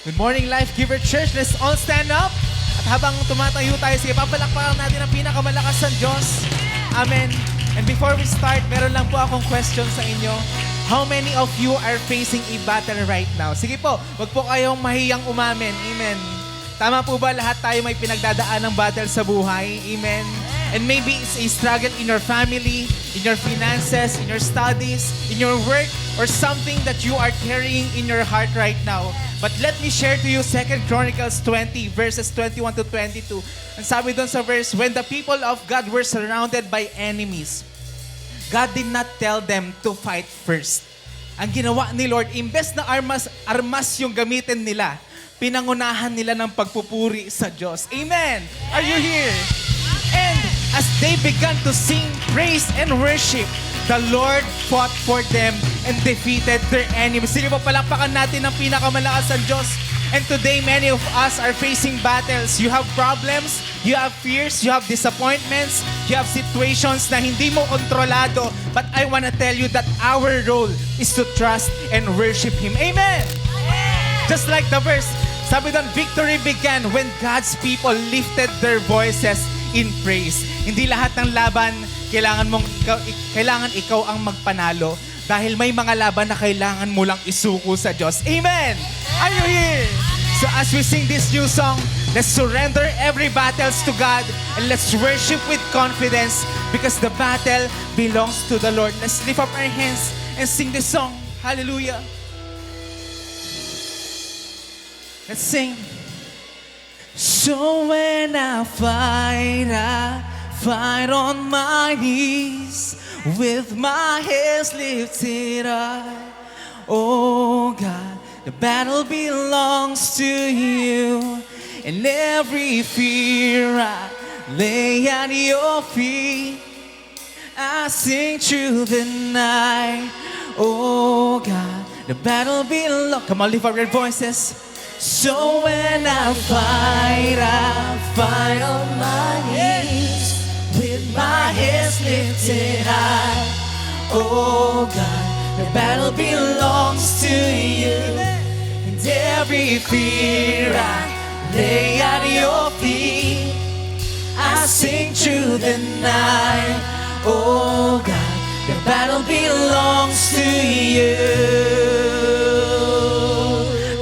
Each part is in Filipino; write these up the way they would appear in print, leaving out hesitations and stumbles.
Good morning, Life Giver Church. Let's all stand up. At habang tumatayo tayo, sige, papalakpakan natin ang pinakamalakas ng Diyos. Amen. And before we start, meron lang po akong question sa inyo. How many of you are facing a battle right now? Sige po, wag po kayong mahiyang umamin. Amen. Tama po ba lahat tayo may pinagdadaan ng battle sa buhay? Amen. And maybe it's a struggle in your family, in your finances, in your studies, in your work, or something that you are carrying in your heart right now. But let me share to you 2 Chronicles 20, verses 21 to 22. Ang sabi doon sa verse, when the people of God were surrounded by enemies, God did not tell them to fight first. Ang ginawa ni Lord, imbes na armas yung gamitin nila, pinangunahan nila ng pagpupuri sa Diyos. Amen! Are you here? And as they began to sing praise and worship, the Lord fought for them and defeated their enemies. Sige po, palakpakan natin ang pinakamalakas ng Diyos. And today, many of us are facing battles. You have problems, you have fears, you have disappointments, you have situations na hindi mo kontrolado. But I want to tell you that our role is to trust and worship Him. Amen! Just like the verse, sabi doon, victory began when God's people lifted their voices in praise. Hindi lahat ng laban kailangan ikaw ang magpanalo dahil may mga laban na kailangan mo lang isuko sa Diyos. Amen! Are you here? So as we sing this new song, let's surrender every battles to God and let's worship with confidence because the battle belongs to the Lord. Let's lift up our hands and sing this song. Hallelujah! Let's sing. So when I fight on my knees with my hands lifted up. Oh God, the battle belongs to you, and every fear I lay at your feet. I sing through the night. Oh God, the battle belongs. Come on, lift up your voices. So when I fight on my knees with my hands lifted high. Oh God, the battle belongs to you, and every fear I lay at your feet. I sing through the night. Oh God, the battle belongs to you.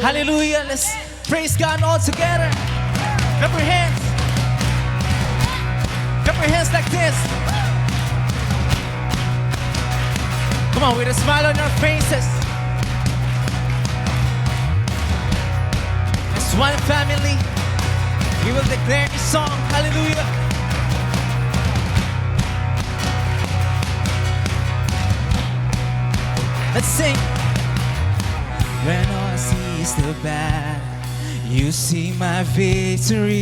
Hallelujah. Let's praise God all together. Clap your hands. Clap your hands like this. Come on, with a smile on your faces. As one family, we will declare this song. Hallelujah. Let's sing. When all I see is the bad, you see my victory.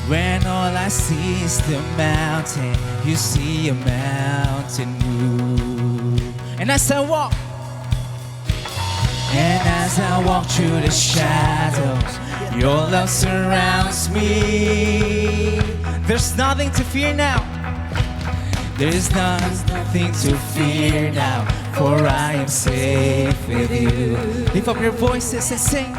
When all I see is the mountain, you see a mountain move. And as I walk through the shadows, your love surrounds me. There's nothing to fear now. There's nothing to fear now, for I am safe with you. Lift up your voices and sing.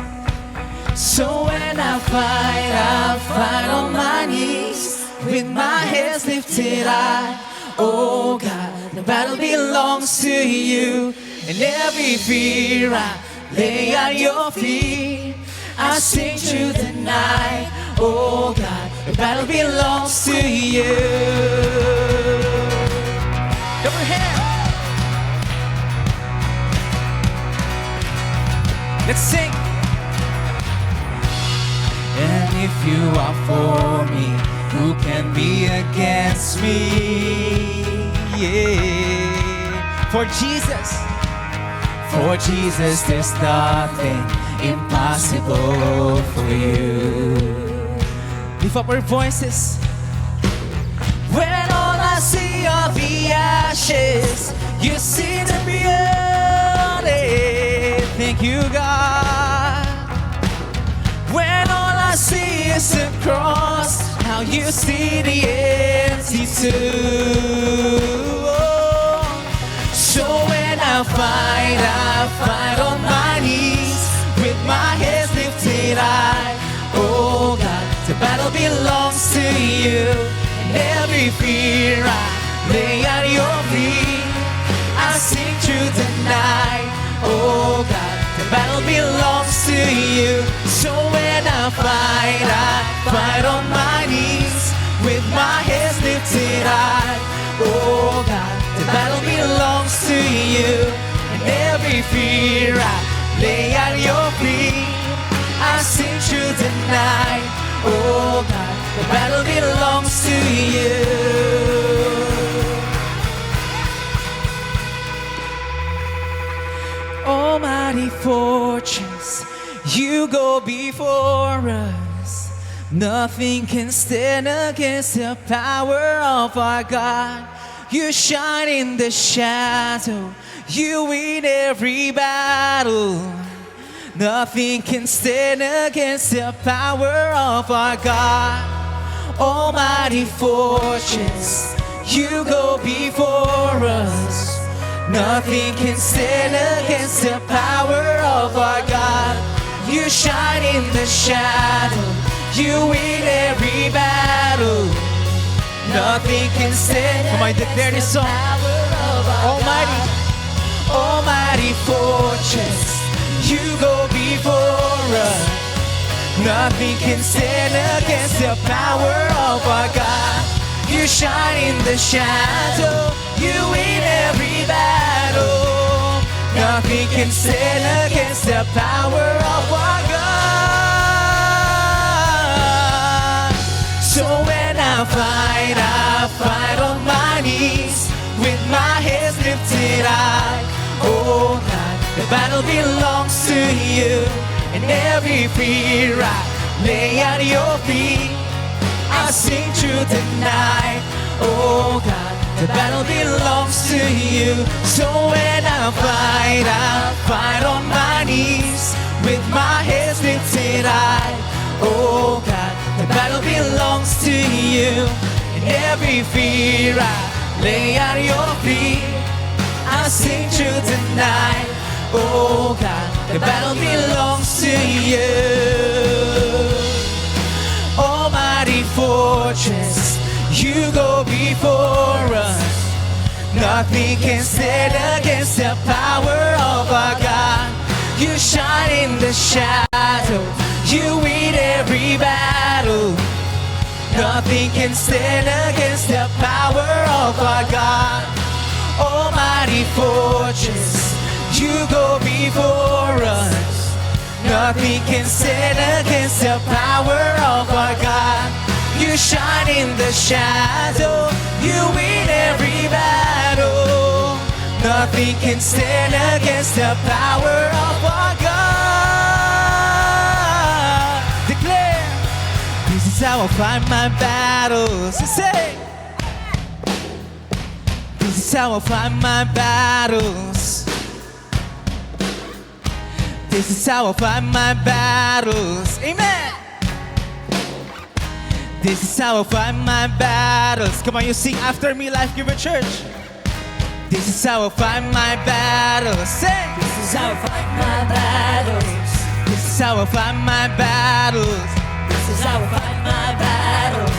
So when I fight on my knees with my hands lifted high. Oh God, the battle belongs to you, and every fear I lay at your feet. I sing through the night. Oh God, the battle belongs to you. Come on, hand. Let's sing. And if you are for me, who can be against me? Yeah. For Jesus, there's nothing impossible for you. Lift up our voices. When all I see are the ashes, you see the beauty. Thank you, God. When all I see is the cross, how you see the empty tomb. So when I fight I sing through the night. Oh God, the battle belongs to you. So when I fight on my knees with my hands lifted high. Oh God, the battle belongs to you. And every fear I lay at your feet. I sing through the night. Oh God, the battle belongs to you. Almighty fortress, you go before us. Nothing can stand against the power of our God. You shine in the shadow, you win every battle. Nothing can stand against the power of our God. Almighty fortress, you go before us. Nothing can stand against the power of our God. You shine in the shadow, you win every battle. Nothing can stand against the power of our God. Almighty fortress, you go before us. Nothing can stand against the power of our God. You shine in the shadow, you win every battle. Nothing can stand against the power of our God. So when I fight on my knees with my hands lifted high. Oh God, the battle belongs to you. And every fear I lay at your feet. I sing through the night. Oh God, the battle belongs to you. So when I fight on my knees with my hands lifted high. Oh God, the battle belongs to you. And every fear I lay at your feet. I sing through the night. Oh God, the battle belongs to you. Almighty fortress, you go before us. Nothing can stand against the power of our God. You shine in the shadow, you win every battle. Nothing can stand against the power of our God. Almighty fortress, you go before us. Nothing can stand against the power of our God. You shine in the shadow, you win every battle. Nothing can stand against the power of our God. Declare, this is how I fight my battles. Say, this is how I fight my battles. This is how I fight my battles. Amen. This is how I fight my battles. Come on, you sing after me, Life Giver Church. This is how I fight my battles. Sing. This is how I fight my battles. This is how I fight my battles. This is how I fight my battles.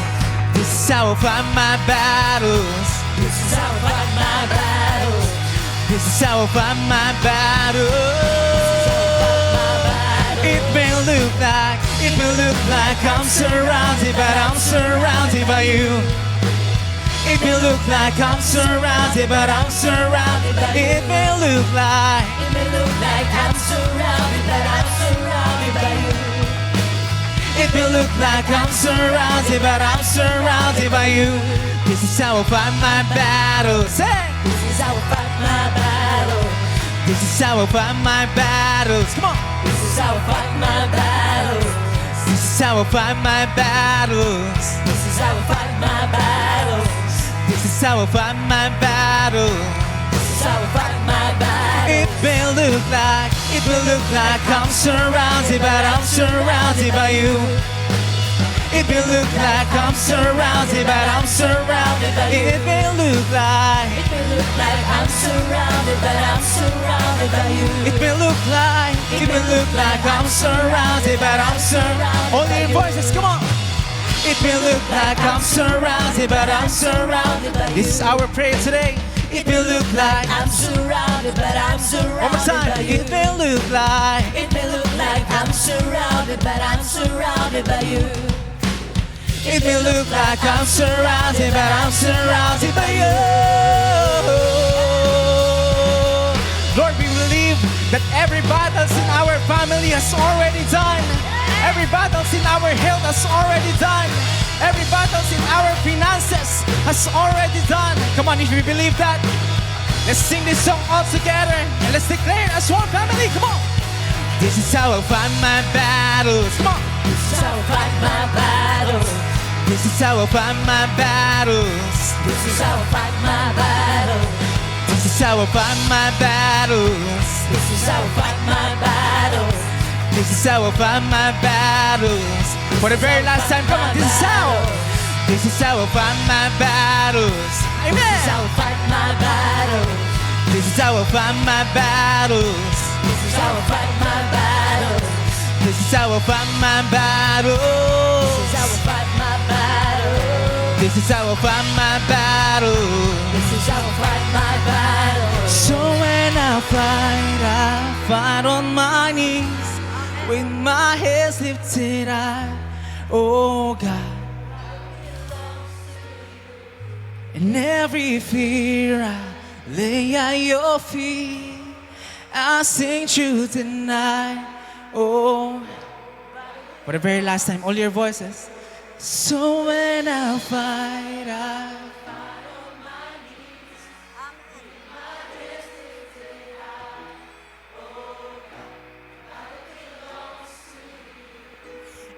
This is how I fight my battles. This is how I fight my battles. This is how I fight my battles. It may look like I'm surrounded, but I'm surrounded by you. It may look like I'm surrounded, but I'm surrounded by you. It may look like I'm surrounded, but I'm surrounded by you. It may look like I'm surrounded, but I'm surrounded by you. This is how I fight my battles. Hey! This is how I fight my battles. This is how I fight my battles. Come on! This is how I fight my battles. This is how I fight my battles. This is how I fight my battles. This is how I fight my battles. This is how I fight my battles. It may look like I'm surrounded, but I'm surrounded by you. It may look like I'm surrounded, but I'm surrounded by you. It may look like I'm surrounded, but I'm surrounded by you. It may look like I'm surrounded, but I'm surrounded. Only in voices, come on. It may look like I'm surrounded, but I'm surrounded by you. This is our prayer today. It may look like I'm surrounded, but I'm one more surrounded time. by you. It may look like It may look like I'm surrounded, but I'm surrounded by you. it may look like I'm surrounded, but I'm surrounded by you. Lord, we believe that every battles in our family has already done. Every battles in our health has already done. Every battles in our finances has already done. Come on, if you believe that, let's sing this song all together and let's declare it as one family. Come on. This is how I fight my battles. Come on. This is how I fight my battles. This is how I fight my battles. This is how I fight my battles. This is how I fight my battles. This is how I fight my battles. This is how I fight my battles. For the very last time, come on, this is how. This is how I fight my battles. This is how Amen. I fight my battles. This is how I fight my battles. This is how I fight my battles. This is how I fight my battles. This is how I fight my battles. This is how I fight my battles. This is how I fight my battles. So when I fight on my knees with my hands lifted high, oh God. And every fear I lay at your feet, I sing truth tonight, oh. For the very last time, all your voices. So when I fight,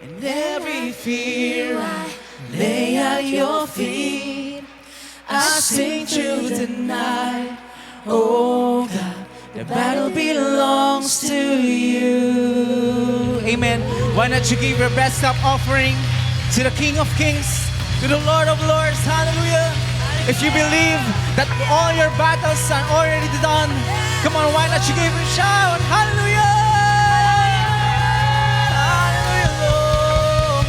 and every fear I lay at your feet, I sing truth tonight, oh God, the battle belongs to you. Amen. Why not you give your best up offering to the King of Kings, to the Lord of Lords, hallelujah. If you believe that all your battles are already done, come on, why not you give a shout, hallelujah. Hallelujah, Lord.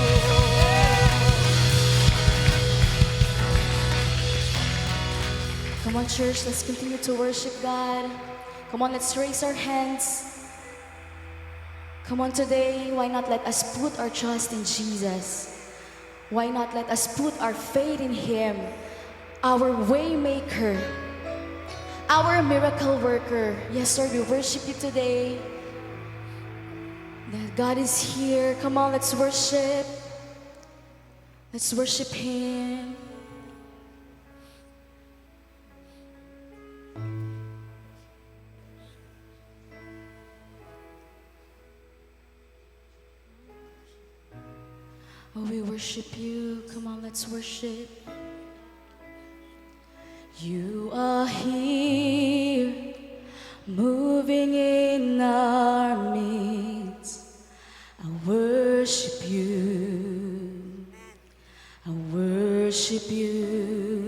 Come on, church, let's continue to worship God. Come on, let's raise our hands. Come on, today, why not let us put our trust in Jesus? Why not let us put our faith in Him, our way maker, our miracle worker. Yes, Lord, we worship you today. That God is here. Come on, let's worship. Let's worship Him. Oh, we worship you. Come on, let's worship. You are here, moving in our midst. I worship you. I worship you.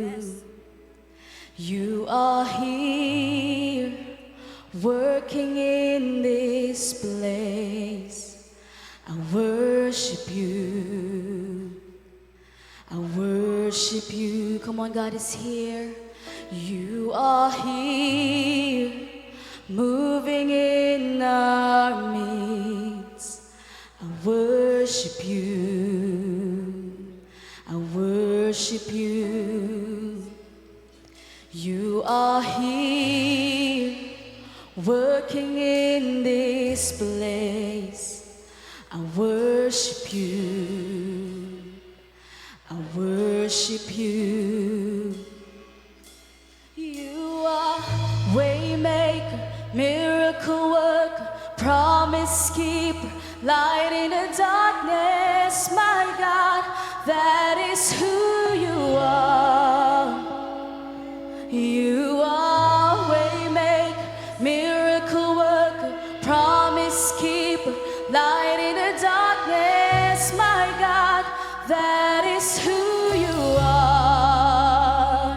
You are here, working in this place. I worship you. I worship you. Come on, God is here. You are here, moving in our midst. I worship you. I worship you. You are here, working in this place. I worship you. I worship you. You are waymaker, miracle worker, promise keeper, light in the darkness. My God, that is who you are. You are waymaker, miracle worker, promise keeper, light in the darkness. My God, that is who you are.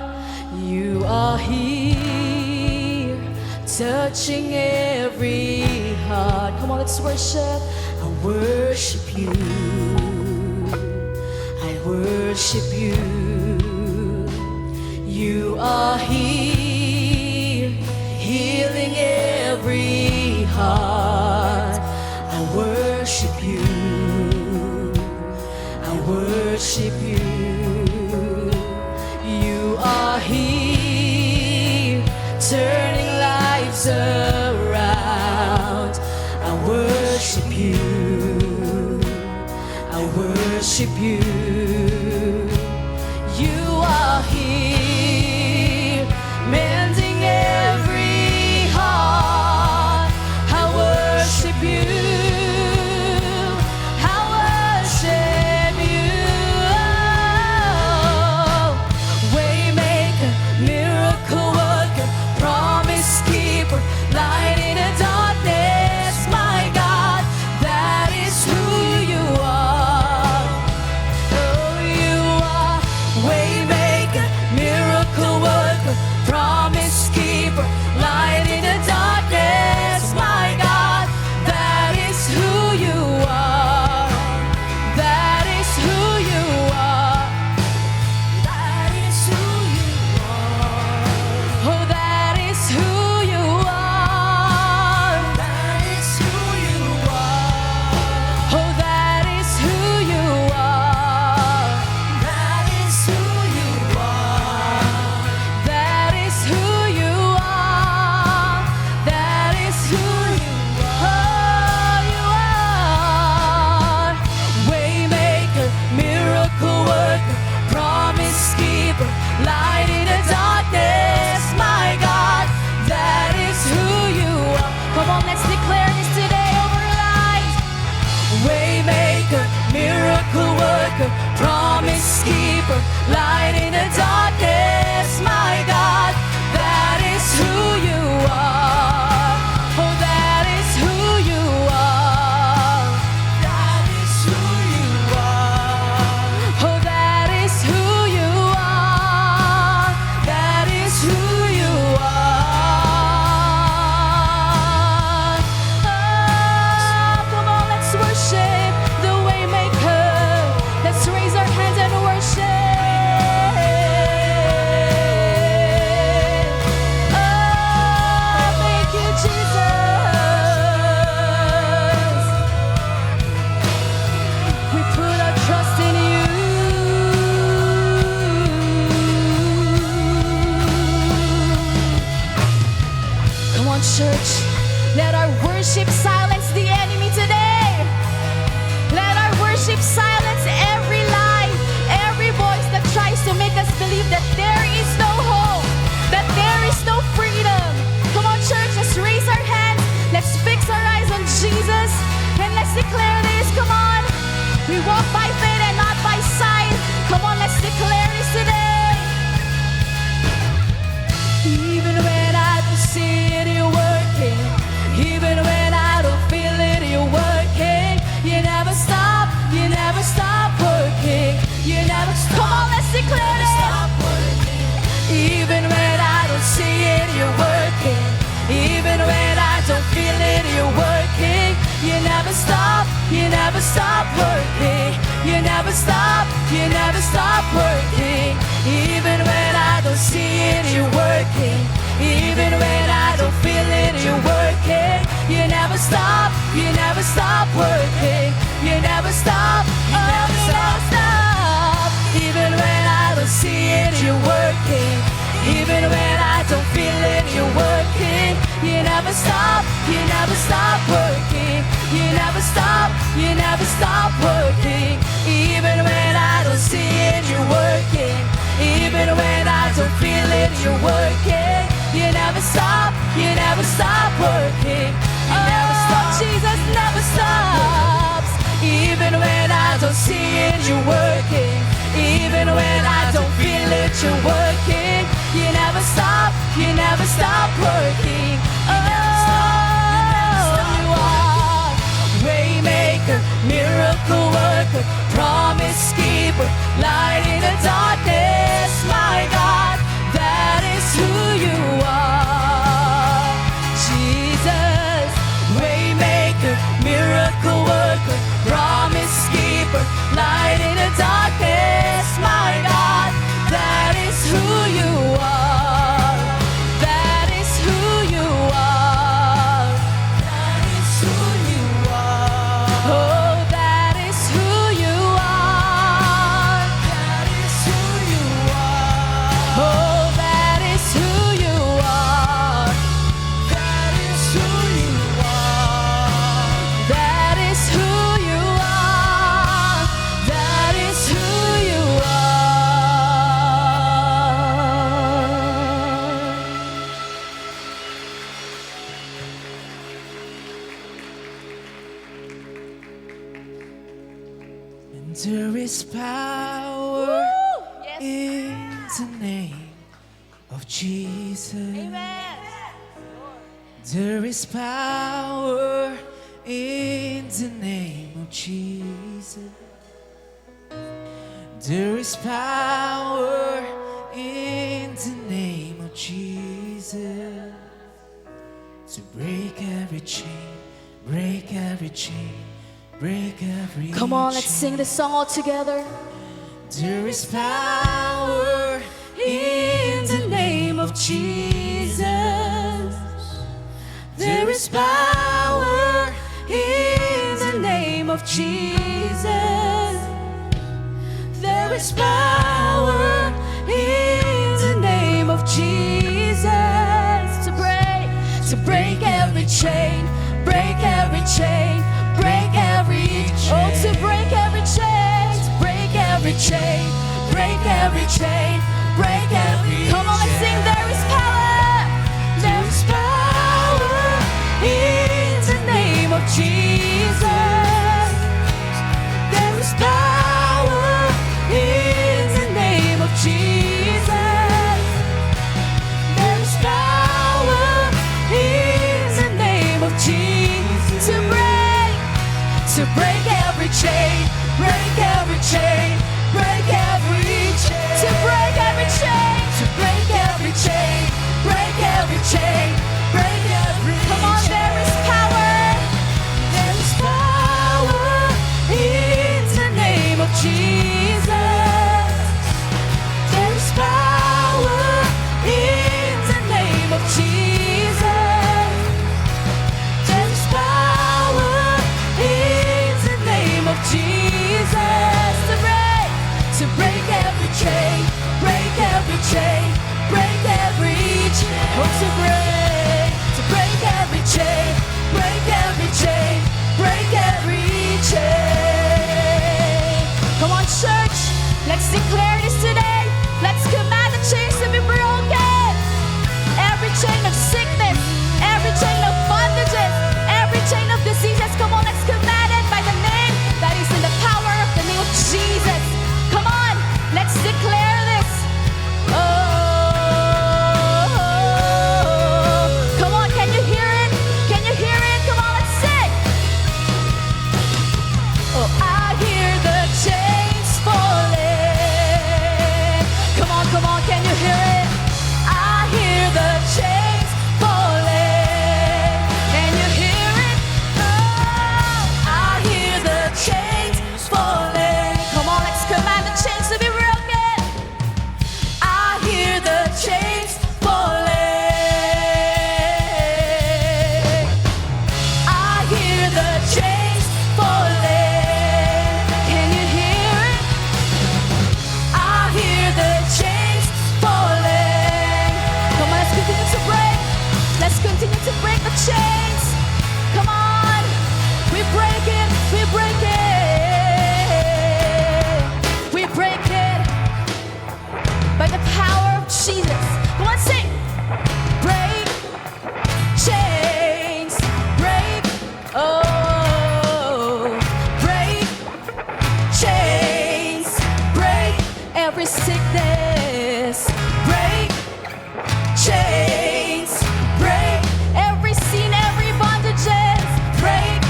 You are here, touching every heart. Come on, let's worship. I worship you. I worship you. You are here, every heart. I worship you. I worship you. You are here, turning lives around. I worship you. I worship you. You are here, mending every heart. I worship you. I worship you. Waymaker, miracle worker, promise keeper, light in the darkness. My God, that is who you are. Oh, you are waymaker, miracle worker, promise keeper, light in the darkness. My God, that is who you are. That is who you are. That is who you are. Oh, that is who you are. That is who you are. Oh, that is who you are. That is who you are. That is who you are. That is who you are. You are waymaker, miracle worker, promise keeper, light in the darkness. My God, that is who you are. Come on, let's declare this today over our lives. Waymaker, miracle worker, promise keeper, light in the darkness. My God, that is who you are. Oh, that is who you are. That is who you are. Oh, that is who you are. That is who you are. Oh, come on, let's worship the waymaker. Let's raise our hands and worship. Oh, thank you, Jesus. We put our trust in you. Come on, church. Let our worship silence the enemy today. Let our worship silence every lie, every voice that tries to make us believe that there is no hope, that there is no freedom. Come on, church, let's raise our hands. Let's fix our eyes on Jesus. And let's declare this. Come on. We walk by faith and not by sight. Come on, let's declare this today. Even when I don't see it, you're working. Even when I don't feel it, you're working. You never stop working. You never stop. Come on, let's declare it. Even when I don't see it, you're working. Even when I don't feel it, you're working. You never stop working. You never stop working. Even when I don't see it, you're working. Even when I don't feel it, you're working. You never stop working. You never stop. Even when I don't see it, you're working. Even when I don't feel it, you're working. You never stop working. You never stop working. Even when I don't see it, you're working. Even when I don't feel it, you're working. You never stop working. Oh, Jesus never stops. Even when I don't see it, you're working. Even when I don't feel it, you're working. You never stop working. You are waymaker, miracle worker, promise keeper, light in the darkness. My God, that is who you are. Jesus, waymaker, miracle worker, promise keeper, light in the darkness. My God, that is who you are. That is who you There is power Yes. in the name of Jesus. Amen. There is power in the name of Jesus. There is power in the name of Jesus to break every chain, break every chain, break every Come on, let's chain. sing this song all together. There is power in the name of Jesus. There is power in the name of Jesus. There is power in the name of Jesus to break every chain, break every chain, break every chain. Oh, to break every chain, to break every chain, break every chain, break every. Come on, let's sing. There is power. There is power in the name of Jesus. There is power in the name of Jesus. There is power in the name of Jesus to break every chain, break every chain, break every chain, to break every chain, to break every chain, break every chain, break every. Come on, there is power. There is power in the name of Jesus. There is power in the name of Jesus. There is power in the name of Jesus to break every chain, break every chain, break every chain. Oh, to break every chain, break every chain, break every chain. Come on, church, let's declare this today. Let's command the chains to be broken. Every chain of sickness, every chain of bondages, every chain of diseases. Come on, let's command it by the name that is in the power of the name of Jesus. Come on, let's declare this. Oh, come on, can you hear it? Can you hear it? Come on, let's sing. Oh, I hear the chains falling. Come on, can you hear it? I hear the chains falling. Can you hear it? Oh, I hear the chains falling. Come on, let's command the chains to be broken. I hear the chains falling. I hear the chains falling. Can you hear it? I hear the chains falling. Come on, let's continue to break. Let's continue to break the chains. Come on, we break it, we break it, we break it by the power of Jesus. Come on, sing. Break chains, break, oh, break chains, break every sickness, break chains, break every sin, every bondages, break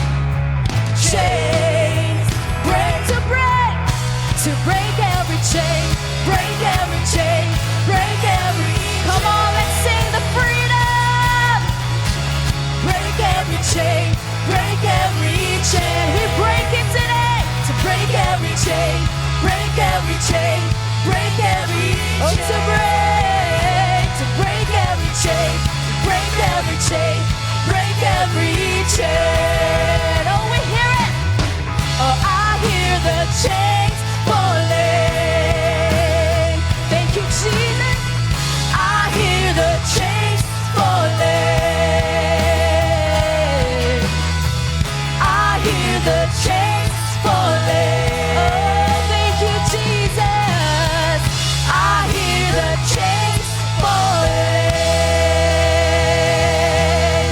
chains, break to break every chain, break every chain, break every. Come on, let's sing the freedom. Break every chain, break every chain. We break it today to break every chain, break every chain, break every. Oh, to break every chain, break every chain, break every chain. Oh, we hear it. Oh, I hear the chains falling. Thank you, Jesus. I hear the chains falling. I hear the chains falling. Oh, thank you, Jesus. I hear the chains falling.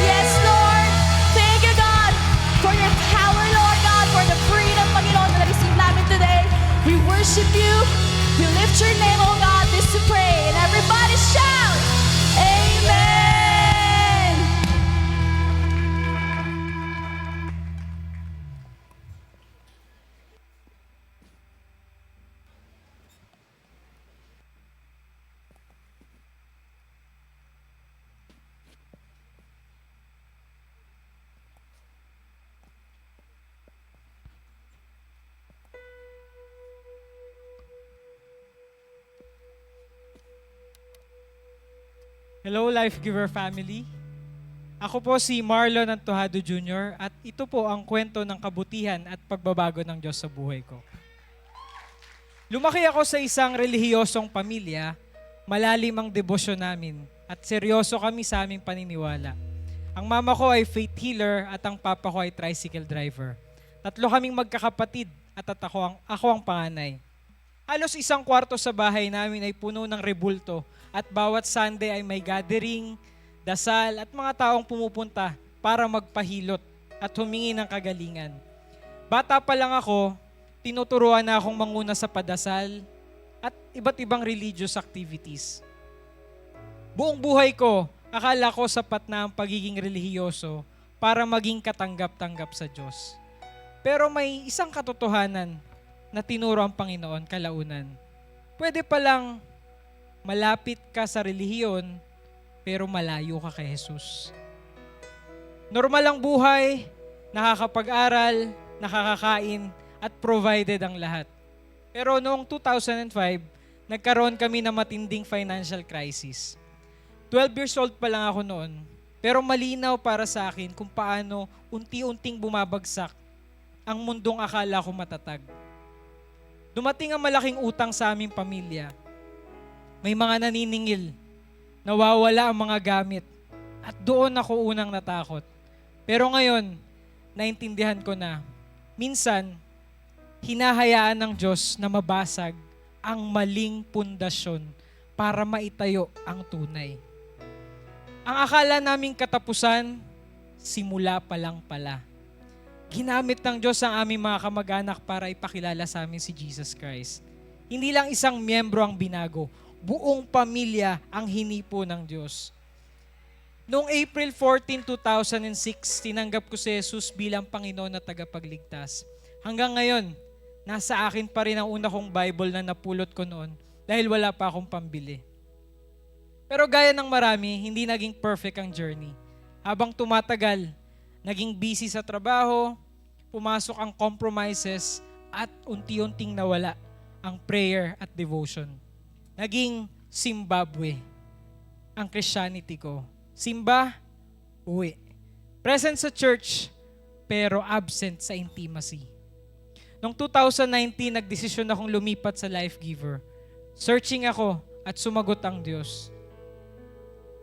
Yes, Lord. Thank you, God, for your power, Lord God, for the freedom, Panginoon, na na-receive namin today. Hello, Life Giver family. Ako po si Marlon Antojado Jr. at ito po ang kwento ng kabutihan at pagbabago ng Diyos sa buhay ko. Lumaki ako sa isang relihiyosong pamilya, malalim ang debosyon namin at seryoso kami sa aming paniniwala. Ang mama ko ay faith healer at ang papa ko ay tricycle driver. Tatlo kaming magkakapatid at ako ang panganay. Halos isang kwarto sa bahay namin ay puno ng rebulto at bawat Sunday ay may gathering, dasal at mga taong pumupunta para magpahilot at humingi ng kagalingan. Bata pa lang ako, tinuturuan na akong manguna sa padasal at iba't ibang religious activities. Buong buhay ko, akala ko sapat na ang pagiging relihiyoso para maging katanggap-tanggap sa Diyos. Pero may isang katotohanan na tinuro ang Panginoon kalaunan. Pwede palang malapit ka sa relihiyon, pero malayo ka kay Jesus. Normal ang buhay, nakakapag-aral, nakakakain, at provided ang lahat. Pero noong 2005, nagkaroon kami ng matinding financial crisis. 12 years old pa lang ako noon, pero malinaw para sa akin kung paano unti-unting bumabagsak ang mundong akala ko matatag. Dumating ang malaking utang sa aming pamilya. May mga naniningil, nawawala ang mga gamit, at doon ako unang natakot. Pero ngayon, naintindihan ko na, minsan, hinahayaan ng Diyos na mabasag ang maling pundasyon para maitayo ang tunay. Ang akala naming katapusan, simula pa lang pala. Ginamit ng Diyos ang aming mga kamag-anak para ipakilala sa amin si Jesus Christ. Hindi lang isang miyembro ang binago, buong pamilya ang hinipo ng Diyos. Noong April 14, 2006, tinanggap ko si Jesus bilang Panginoon na tagapagligtas. Hanggang ngayon, nasa akin pa rin ang una kong Bible na napulot ko noon dahil wala pa akong pambili. Pero gaya ng marami, hindi naging perfect ang journey. Habang tumatagal, naging busy sa trabaho, pumasok ang compromises at unti-unting nawala ang prayer at devotion. Naging Zimbabwe ang Christianity ko. Simba, uwi. Present sa church, pero absent sa intimacy. Noong 2019, nagdesisyon akong lumipat sa Life Giver. Searching ako at sumagot ang Diyos.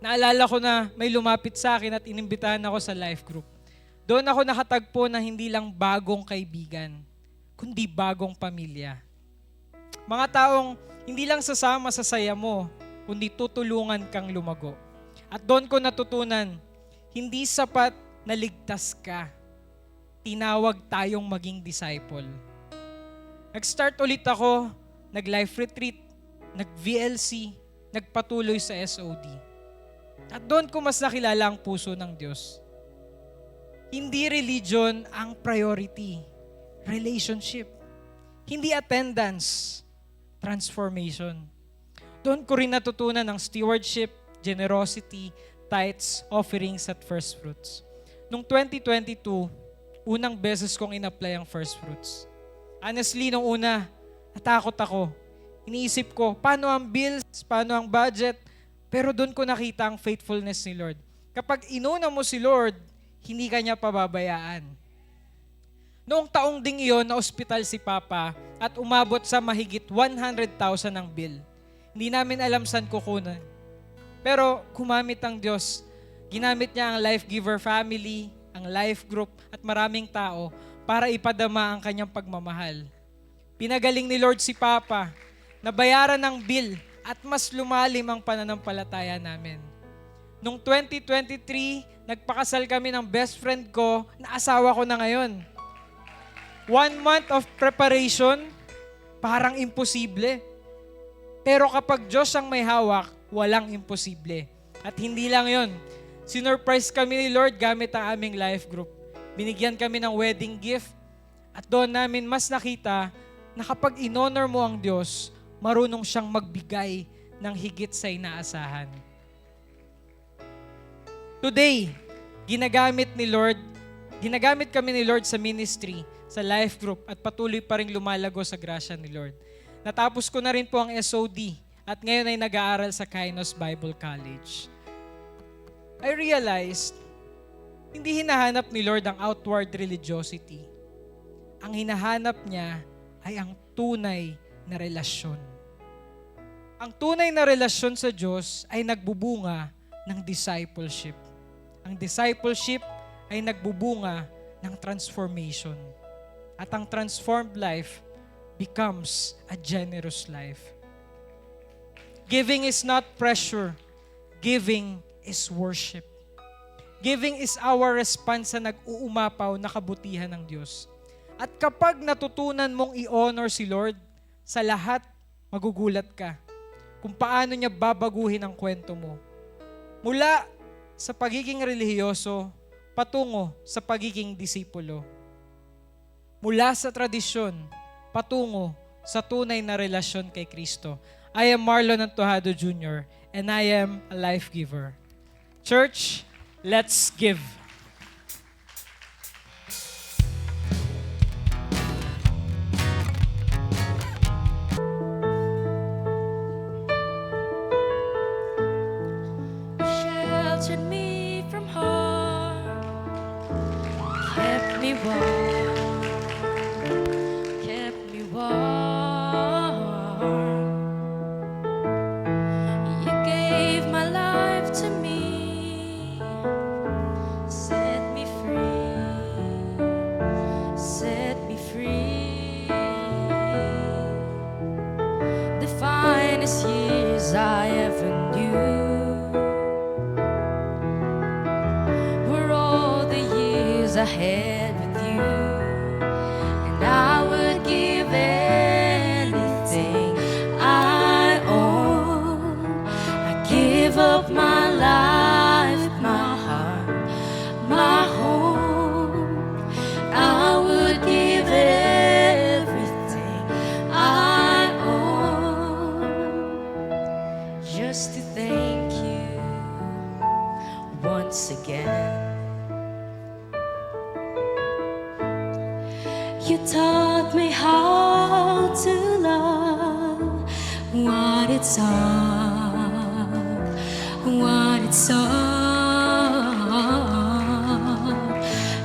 Naalala ko na may lumapit sa akin at inimbitahan ako sa life group. Doon ako nakatagpo na hindi lang bagong kaibigan, kundi bagong pamilya. Mga taong hindi lang sasama sa saya mo, kundi tutulungan kang lumago. At doon ko natutunan, hindi sapat na ligtas ka. Tinawag tayong maging disciple. Nag-start ulit ako, nag-life retreat, nag-VLC, nagpatuloy sa SOD. At doon ko mas nakilala ang puso ng Diyos. Hindi religion ang priority, relationship. Hindi attendance, transformation. Doon ko rin natutunan ang stewardship, generosity, tithes, offerings at first fruits. Noong 2022, unang beses kong in-apply ang first fruits. Honestly, nung una, natakot ako. Iniisip ko, paano ang bills, paano ang budget? Pero doon ko nakita ang faithfulness ni Lord. Kapag inuna mo si Lord, hindi ka niya pababayaan. Noong taong ding iyon, na-ospital si Papa at umabot sa mahigit 100,000 ang bill. Hindi namin alam saan kukunan. Pero kumamit ang Diyos. Ginamit niya ang Life Giver family, ang life group at maraming tao para ipadama ang kanyang pagmamahal. Pinagaling ni Lord si Papa, nabayaran ng bill at mas lumalim ang pananampalataya namin. Noong 2023, nagpakasal kami ng best friend ko na asawa ko na ngayon. 1 month of preparation, parang imposible. Pero kapag Diyos ang may hawak, walang imposible. At hindi lang yon, sinurprise kami ni Lord gamit ang aming life group. Binigyan kami ng wedding gift at doon namin mas nakita na kapag in-honor mo ang Diyos, marunong siyang magbigay ng higit sa inaasahan. Today, ginagamit kami ni Lord sa ministry, sa life group at patuloy pa rin lumalago sa grasya ni Lord. Natapos ko na rin po ang SOD at ngayon ay nag-aaral sa Kainos Bible College. I realized, hindi hinahanap ni Lord ang outward religiosity. Ang hinahanap niya ay ang tunay na relasyon. Ang tunay na relasyon sa Diyos ay nagbubunga ng discipleship. Ang discipleship ay nagbubunga ng transformation. At ang transformed life becomes a generous life. Giving is not pressure. Giving is worship. Giving is our response sa nag-uumapaw na kabutihan ng Diyos. At kapag natutunan mong i-honor si Lord, sa lahat magugulat ka kung paano niya babaguhin ang kwento mo. Mula sa pagiging relihiyoso, patungo sa pagiging disipulo. Mula sa tradisyon, patungo sa tunay na relasyon kay Kristo. I am Marlon Antojado Jr. and I am a life giver. Church, let's give. Sheltered me from harm, kept me warm, kept me warm. You gave my life to me, set me free, set me free. The finest years I ever knew were all the years I had with you, and I would give anything I own. I give up my life, my heart, my home. I would give everything I own just to thank you once again. You taught me how to love, what it's all, what it's all.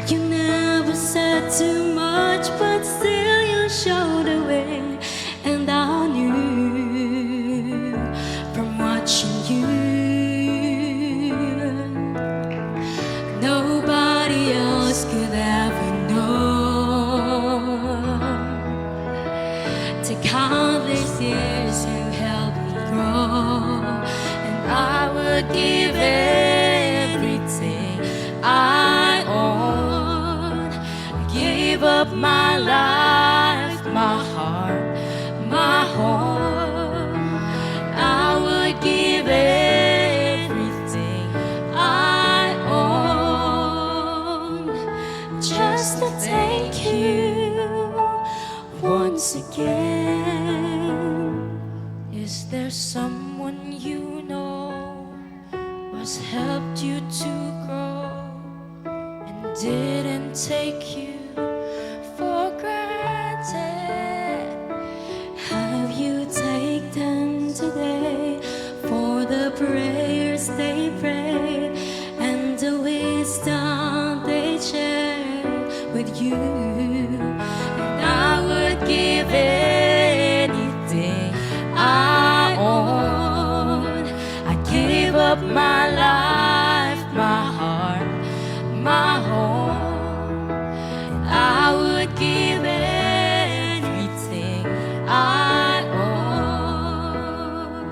You never said too much, but still you showed the way, and I knew from watching you. Nobody else could ever know. To countless years you helped me grow, and I would give everything I own. I gave up my life, my heart, my home. I would give everything I own just to thank you once again. Is there someone you know who has helped you to grow and didn't take you for granted? Have you taken them today for the prayers they prayed and the wisdom they shared with you? And I would give anything I own. I give up my life, my heart, my home. And I would give everything I own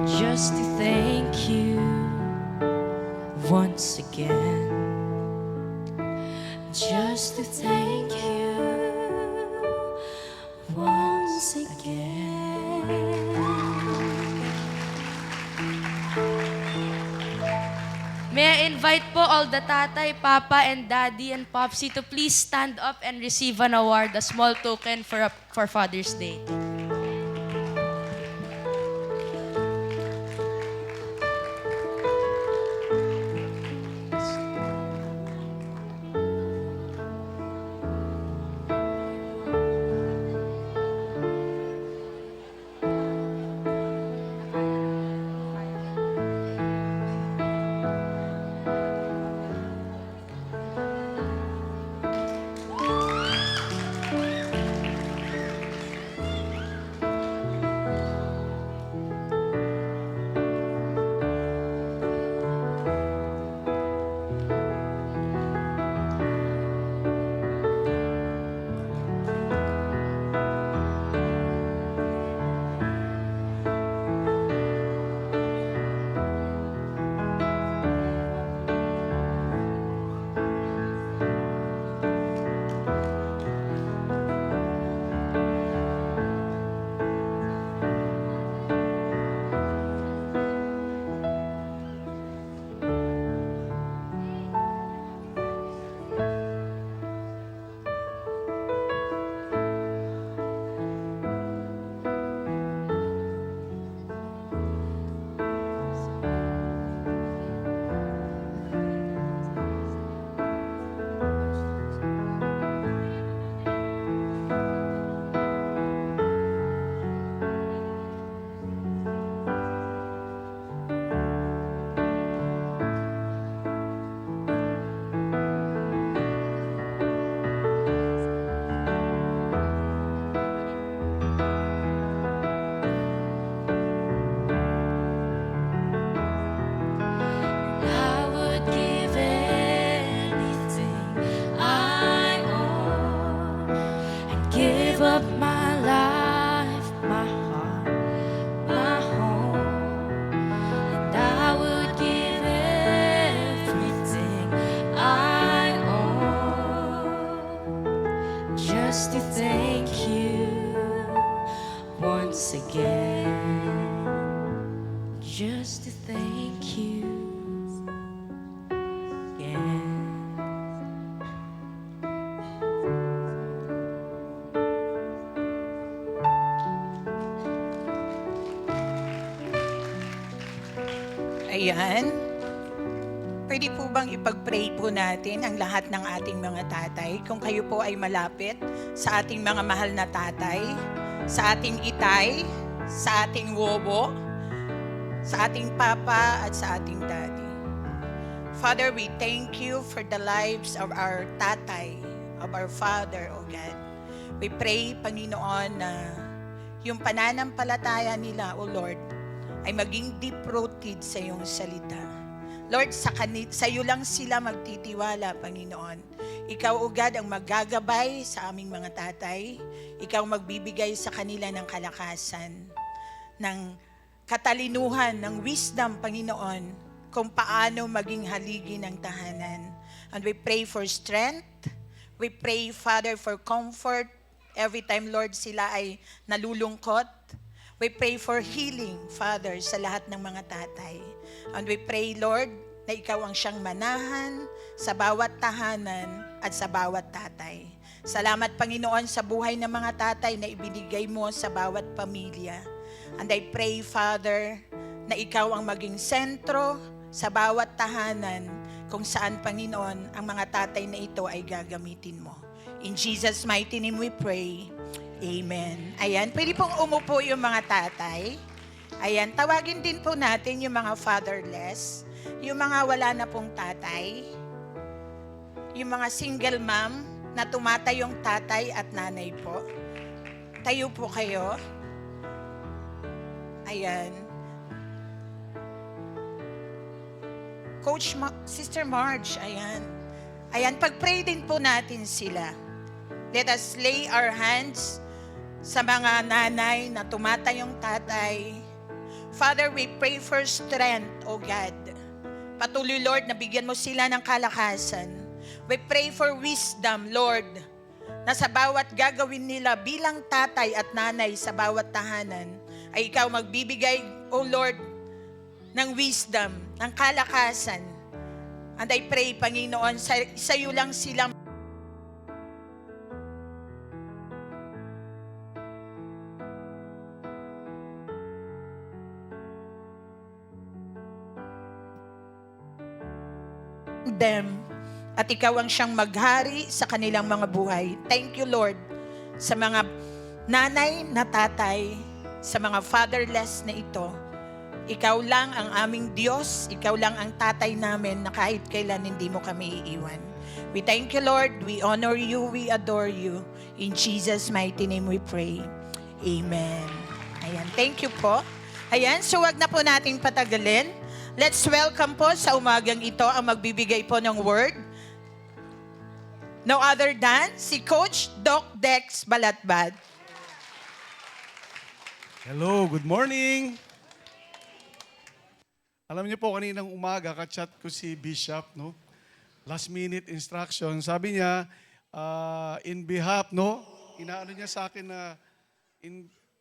just to thank you once again. Just to thank you once again. May I invite po all the tatay, papa, and daddy, and popsy to please stand up and receive an award, a small token for Father's Day. Ayan. Pwede po bang ipag-pray po natin ang lahat ng ating mga tatay? Kung kayo po ay malapit sa ating mga mahal na tatay, sa ating itay, sa ating wobo, sa ating papa at sa ating daddy. Father, we thank you for the lives of our tatay, of our father, O God. We pray, Panginoon, na yung pananampalataya nila, O Lord, ay maging deep-rooted sa iyong salita. Lord, sa iyo lang sila magtitiwala, Panginoon. Ikaw, O God, ang maggagabay sa aming mga tatay. Ikaw magbibigay sa kanila ng kalakasan, ng katalinuhan, ng wisdom, Panginoon, kung paano maging haligi ng tahanan. And we pray for strength. We pray, Father, for comfort. Every time, Lord, sila ay nalulungkot. We pray for healing, Father, sa lahat ng mga tatay. And we pray, Lord, na ikaw ang siyang manahan sa bawat tahanan at sa bawat tatay. Salamat, Panginoon, sa buhay ng mga tatay na ibinigay mo sa bawat pamilya. And I pray, Father, na ikaw ang maging sentro sa bawat tahanan kung saan, Panginoon, ang mga tatay na ito ay gagamitin mo. In Jesus' mighty name we pray. Amen. Ayan, pwede pong umupo yung mga tatay. Ayan, tawagin din po natin yung mga fatherless, yung mga wala na pong tatay, yung mga single mom na tumatayong tatay at nanay po. Tayo po kayo. Ayan. Sister Marge, ayan. Ayan, pag-pray din po natin sila. Let us lay our hands sa mga nanay na tumatayong tatay. Father, we pray for strength, O God. Patuloy, Lord, na bigyan mo sila ng kalakasan. We pray for wisdom, Lord, na sa bawat gagawin nila bilang tatay at nanay sa bawat tahanan, ay ikaw magbibigay, O Lord, ng wisdom, ng kalakasan. And I pray, Panginoon, sa iyo lang silang them at ikaw ang siyang maghari sa kanilang mga buhay. Thank you, Lord, sa mga nanay na tatay, sa mga fatherless na ito. Ikaw lang ang aming Diyos, ikaw lang ang tatay namin na kahit kailan hindi mo kami iiwan. We thank you, Lord, we honor you, we adore you. In Jesus' mighty name we pray. Amen. Ayan, thank you po. Ayan, so wag na po nating patagalin. Let's welcome po sa umagang ito ang magbibigay po ng word. No other than si Coach Doc Dex Balatbad. Hello, good morning. Alam niyo po, kaninang umaga, ka-chat ko si Bishop, no? Last minute instruction. Sabi niya, in behalf, no? Inaano niya sa akin na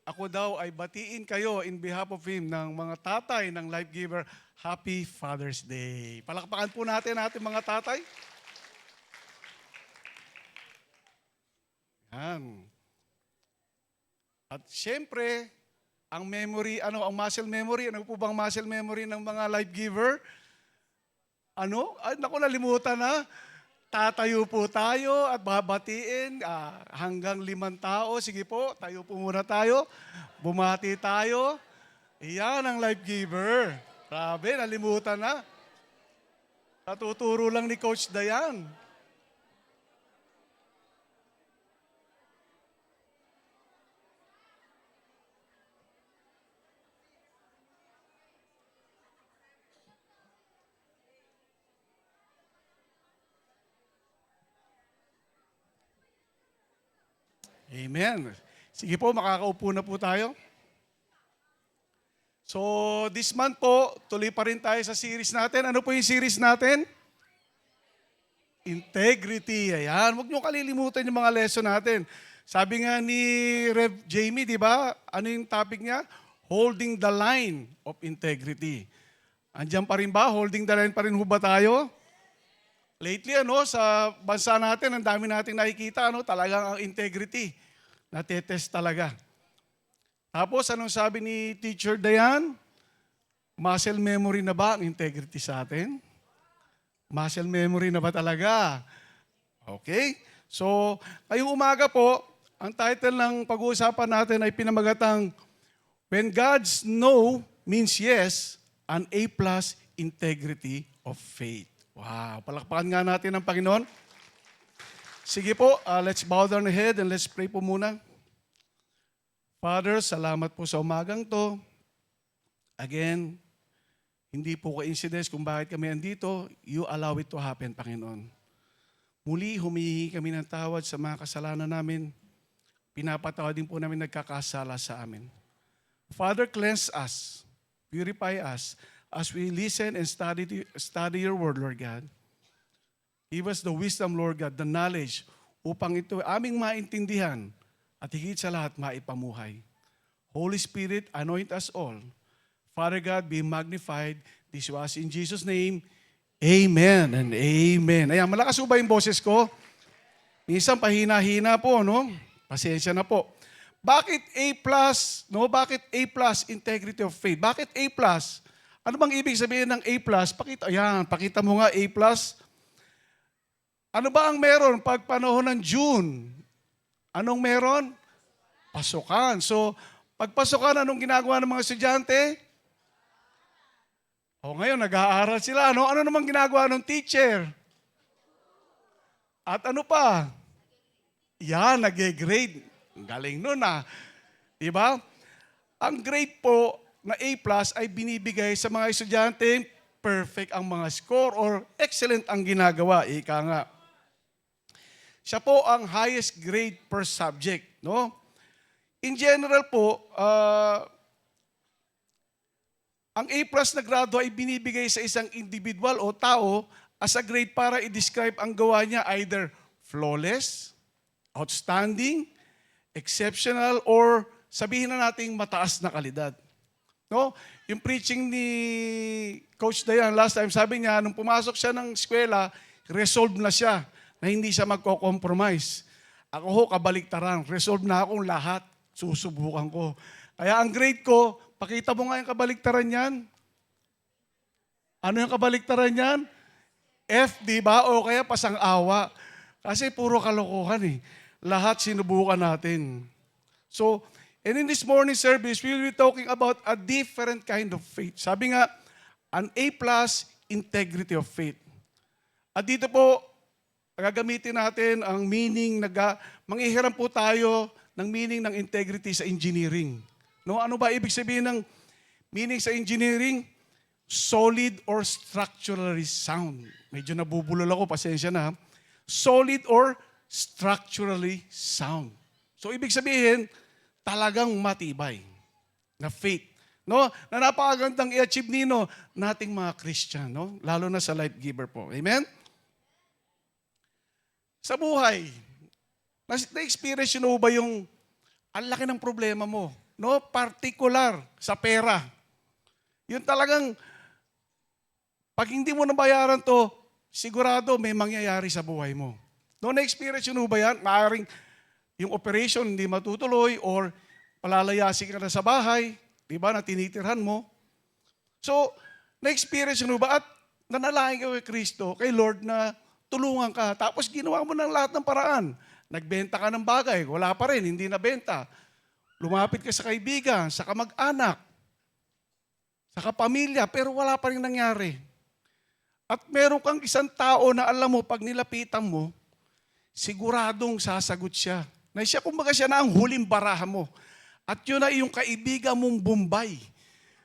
ako daw ay batiin kayo in behalf of him ng mga tatay ng Life Giver. Happy Father's Day. Palakpakan po natin ating mga tatay. Yan. At syempre, ang memory, ang muscle memory, ano po bang muscle memory ng mga Life Giver? Ay, naku, nalimutan na. Tatayo po tayo at babatiin hanggang 5 tao. Sige po, tayo po muna tayo. Bumati tayo. Iyan ang Life Giver. Grabe, nalimutan na. Natuturo lang ni Coach Dayan. Amen. Sige po, makakaupo na po tayo. So, this month po, tuloy pa rin tayo sa series natin. Ano po yung series natin? Integrity. Ayan, huwag niyo kalilimutan yung mga lesson natin. Sabi nga ni Rev Jamie, di ba? Ano yung topic niya? Holding the line of integrity. Andiyan pa rin ba? Holding the line pa rin ho ba tayo? Lately, sa bansa natin, ang dami nating nakikita, talagang ang integrity. Natetest talaga. Tapos, anong sabi ni Teacher Dayan? Muscle memory na ba ang integrity sa atin? Muscle memory na ba talaga? Okay? So, ngayong umaga po, ang title ng pag-uusapan natin ay pinamagatang When God's No Means Yes, an A+ Integrity of Faith. Wow! Palakpakan nga natin ang Panginoon. Sige po, let's bow down our head and let's pray po muna. Father, salamat po sa umagang to. Again, hindi po coincidence kung bakit kami andito. You allow it to happen, Panginoon. Muli, humihingi kami ng tawad sa mga kasalanan namin. Pinapatawad din po namin nagkakasala sa amin. Father, cleanse us. Purify us as we listen and study your word, Lord God. Give us the wisdom, Lord God, the knowledge upang ito aming maintindihan at higit sa lahat maipamuhay. Holy Spirit, anoint us all. Father God, be magnified. This was in Jesus' name. Amen and amen. Ayan, malakas po ba yung boses ko? Minsan pahina-hina po, no? Pasensya na po. Bakit A+, no? Bakit A+ integrity of faith? Bakit A+? Ano bang ibig sabihin ng A+? Pakita mo nga A+. Ano ba ang meron pag panahon ng June? Anong meron? Pasukan. So, pag pasukan, anong ginagawa ng mga estudyante? Ngayon, nag-aaral sila. Ano namang ginagawa ng teacher? At ano pa? Nag-grade. Ang galing nun Diba? Ang grade po na A+ ay binibigay sa mga estudyante, perfect ang mga score or excellent ang ginagawa. Ika nga. Siya po ang highest grade per subject. No? In general po, ang A+ na grado ay binibigay sa isang individual o tao as a grade para i-describe ang gawa niya either flawless, outstanding, exceptional, or sabihin na nating mataas na kalidad. No? Yung preaching ni Coach Dayan last time, sabi niya, nung pumasok siya ng eskwela, resolved na siya na hindi siya magko-compromise. Ako ho, kabaliktaran. Resolved na akong lahat. Susubukan ko. Kaya ang grade ko, pakita mo nga yung kabaliktaran niyan. Ano yung kabaliktaran niyan? F, di ba? O kaya pasang-awa. Kasi puro kalokohan Lahat sinubukan natin. So, and in this morning service, we will be talking about a different kind of faith. Sabi nga, an A+ integrity of faith. At dito po, gagamitin natin ang meaning, manghihiram po tayo ng meaning ng integrity sa engineering. No, ano ba ibig sabihin ng meaning sa engineering? Solid or structurally sound. Medyo nabubulol ako, pasensya na. Solid or structurally sound. So ibig sabihin, talagang matibay na faith. No? Na napakagandang i-achieve nating mga Christian, no? Lalo na sa life giver po. Amen? Sa buhay, na-experience nyo ba yung ang laki ng problema mo? No, particular sa pera. Yun talagang, pag hindi mo nabayaran to, sigurado may mangyayari sa buhay mo. No, na-experience nyo ba yan? Maaaring yung operation hindi matutuloy or palalayasin ka na sa bahay, di ba, na tinitirhan mo. So, na-experience nyo ba at nanalangin ka kay Kristo, kay Lord na tulungan ka. Tapos ginawa mo ng lahat ng paraan. Nagbenta ka ng bagay, wala pa rin, hindi nabenta. Lumapit ka sa kaibigan, sa kamag-anak, sa kapamilya, pero wala pa rin nangyari. At meron kang isang tao na alam mo, pag nilapitan mo, siguradong sasagot siya. Na siya, kumbaga siya na ang huling baraha mo. At yun na yung kaibigan mong Bombay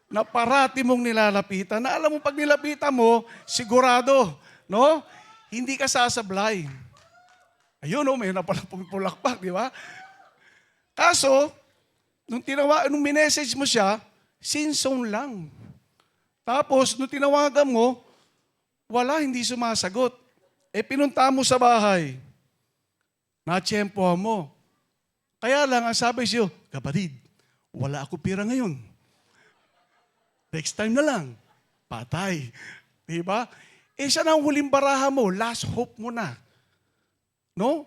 na parati mong nilalapitan. Na alam mo, pag nilapitan mo, sigurado, no? Hindi ka sasablay. Ayun, may napalang pumipulakpak, di ba? Kaso, nung minessage mo siya, sinsong lang. Tapos, nung tinawagan mo, wala, hindi sumasagot. Pinunta mo sa bahay. Natsyempohan mo. Kaya lang, ang sabi siyo, kapatid, wala ako pira ngayon. Next time na lang. Patay. Diba? Siya na ang huling baraha mo. Last hope mo na. No?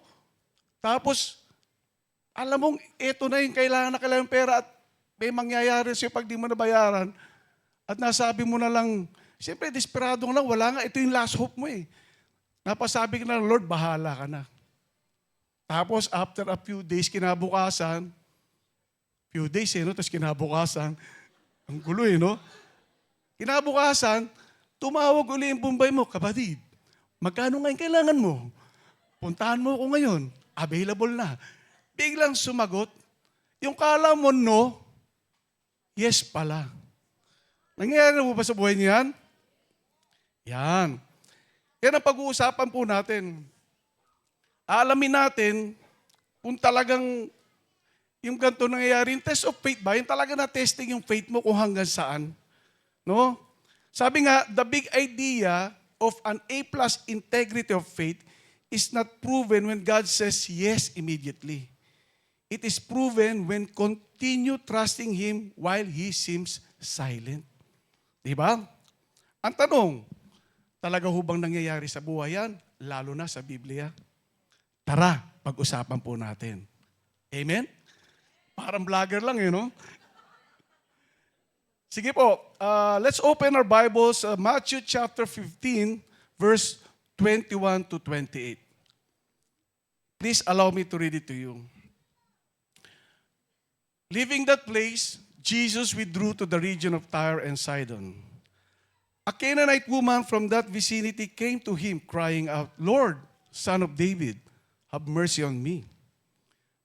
Tapos, alam mong, ito na yung kailangan pera at may mangyayari sa'yo pag di mo nabayaran. At nasabi mo na lang, siyempre, desperado ka lang, wala nga, ito yung last hope mo eh. Napasabi ka na, Lord, bahala ka na. Tapos, after a few days, kinabukasan, tapos kinabukasan, ang gulo eh, no? Kinabukasan, tumawag uli yung Bombay mo, kapatid, magkano ngayon kailangan mo? Puntahan mo ako ngayon, available na. Biglang sumagot, yung kala mo no, yes pala. Nangyayari na mo ba sa buhay niyo yan? Yan. Yan ang pag-uusapan po natin. Aalamin natin kung talagang yung ganito nangyayari, yung test of faith ba? Yung talaga na testing yung faith mo kung hanggang saan. No? Sabi nga, the big idea of an A+ integrity of faith is not proven when God says yes immediately. It is proven when continue trusting Him while He seems silent. Diba? Ang tanong, talaga hubang nangyayari sa buhay yan? Lalo na sa Biblia. Tara, pag-usapan po natin. Amen? Parang vlogger lang no? Sige po, let's open our Bibles, Matthew chapter 15, verse 21 to 28. Please allow me to read it to you. Leaving that place, Jesus withdrew to the region of Tyre and Sidon. A Canaanite woman from that vicinity came to him, crying out, Lord, Son of David, have mercy on me.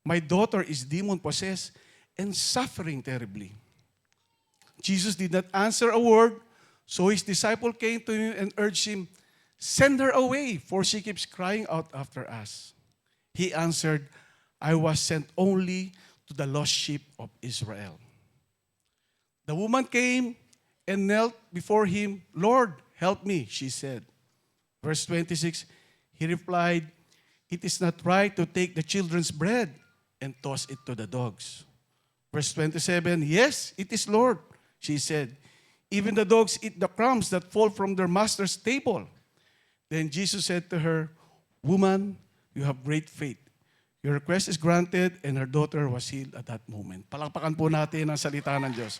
My daughter is demon-possessed and suffering terribly. Jesus did not answer a word, so his disciple came to him and urged him, send her away, for she keeps crying out after us. He answered, I was sent only to the lost sheep of Israel. The woman came and knelt before him. Lord, help me, she said. Verse 26, he replied, it is not right to take the children's bread and toss it to the dogs. Verse 27, yes, it is, Lord, she said. Even the dogs eat the crumbs that fall from their master's table. Then Jesus said to her, woman, you have great faith. Your request is granted, and her daughter was healed at that moment. Palakpakan po natin ang salita ng Diyos.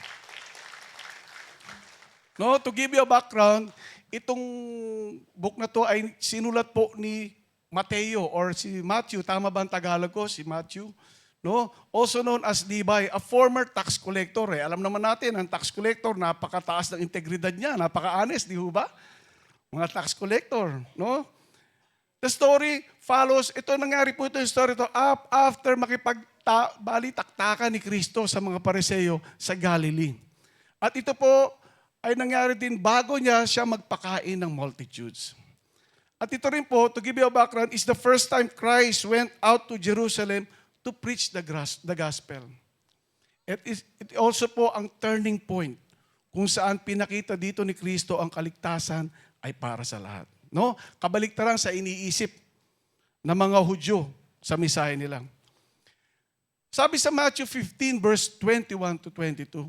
No, to give you a background, itong book na to ay sinulat po ni Mateo or si Matthew. Tama ba ang Tagalog ko? Si Matthew. No? Also known as Levi, a former tax collector. Alam naman natin, ang tax collector, napakataas ng integridad niya, napaka-honest, di ba? Mga tax collector. No? The story follows, ito nangyari po ito yung story ito, after makipag-balitaktakan ni Kristo sa mga Pariseo sa Galilee. At ito po ay nangyari din bago siya magpakain ng multitudes. At ito rin po, to give you a background, is the first time Christ went out to Jerusalem to preach the gospel. It also po ang turning point kung saan pinakita dito ni Kristo ang kaligtasan ay para sa lahat. No? Kabaliktaran sa iniisip ng mga Hudyo sa misahe nila. Sabi sa Matthew 15 verse 21 to 22,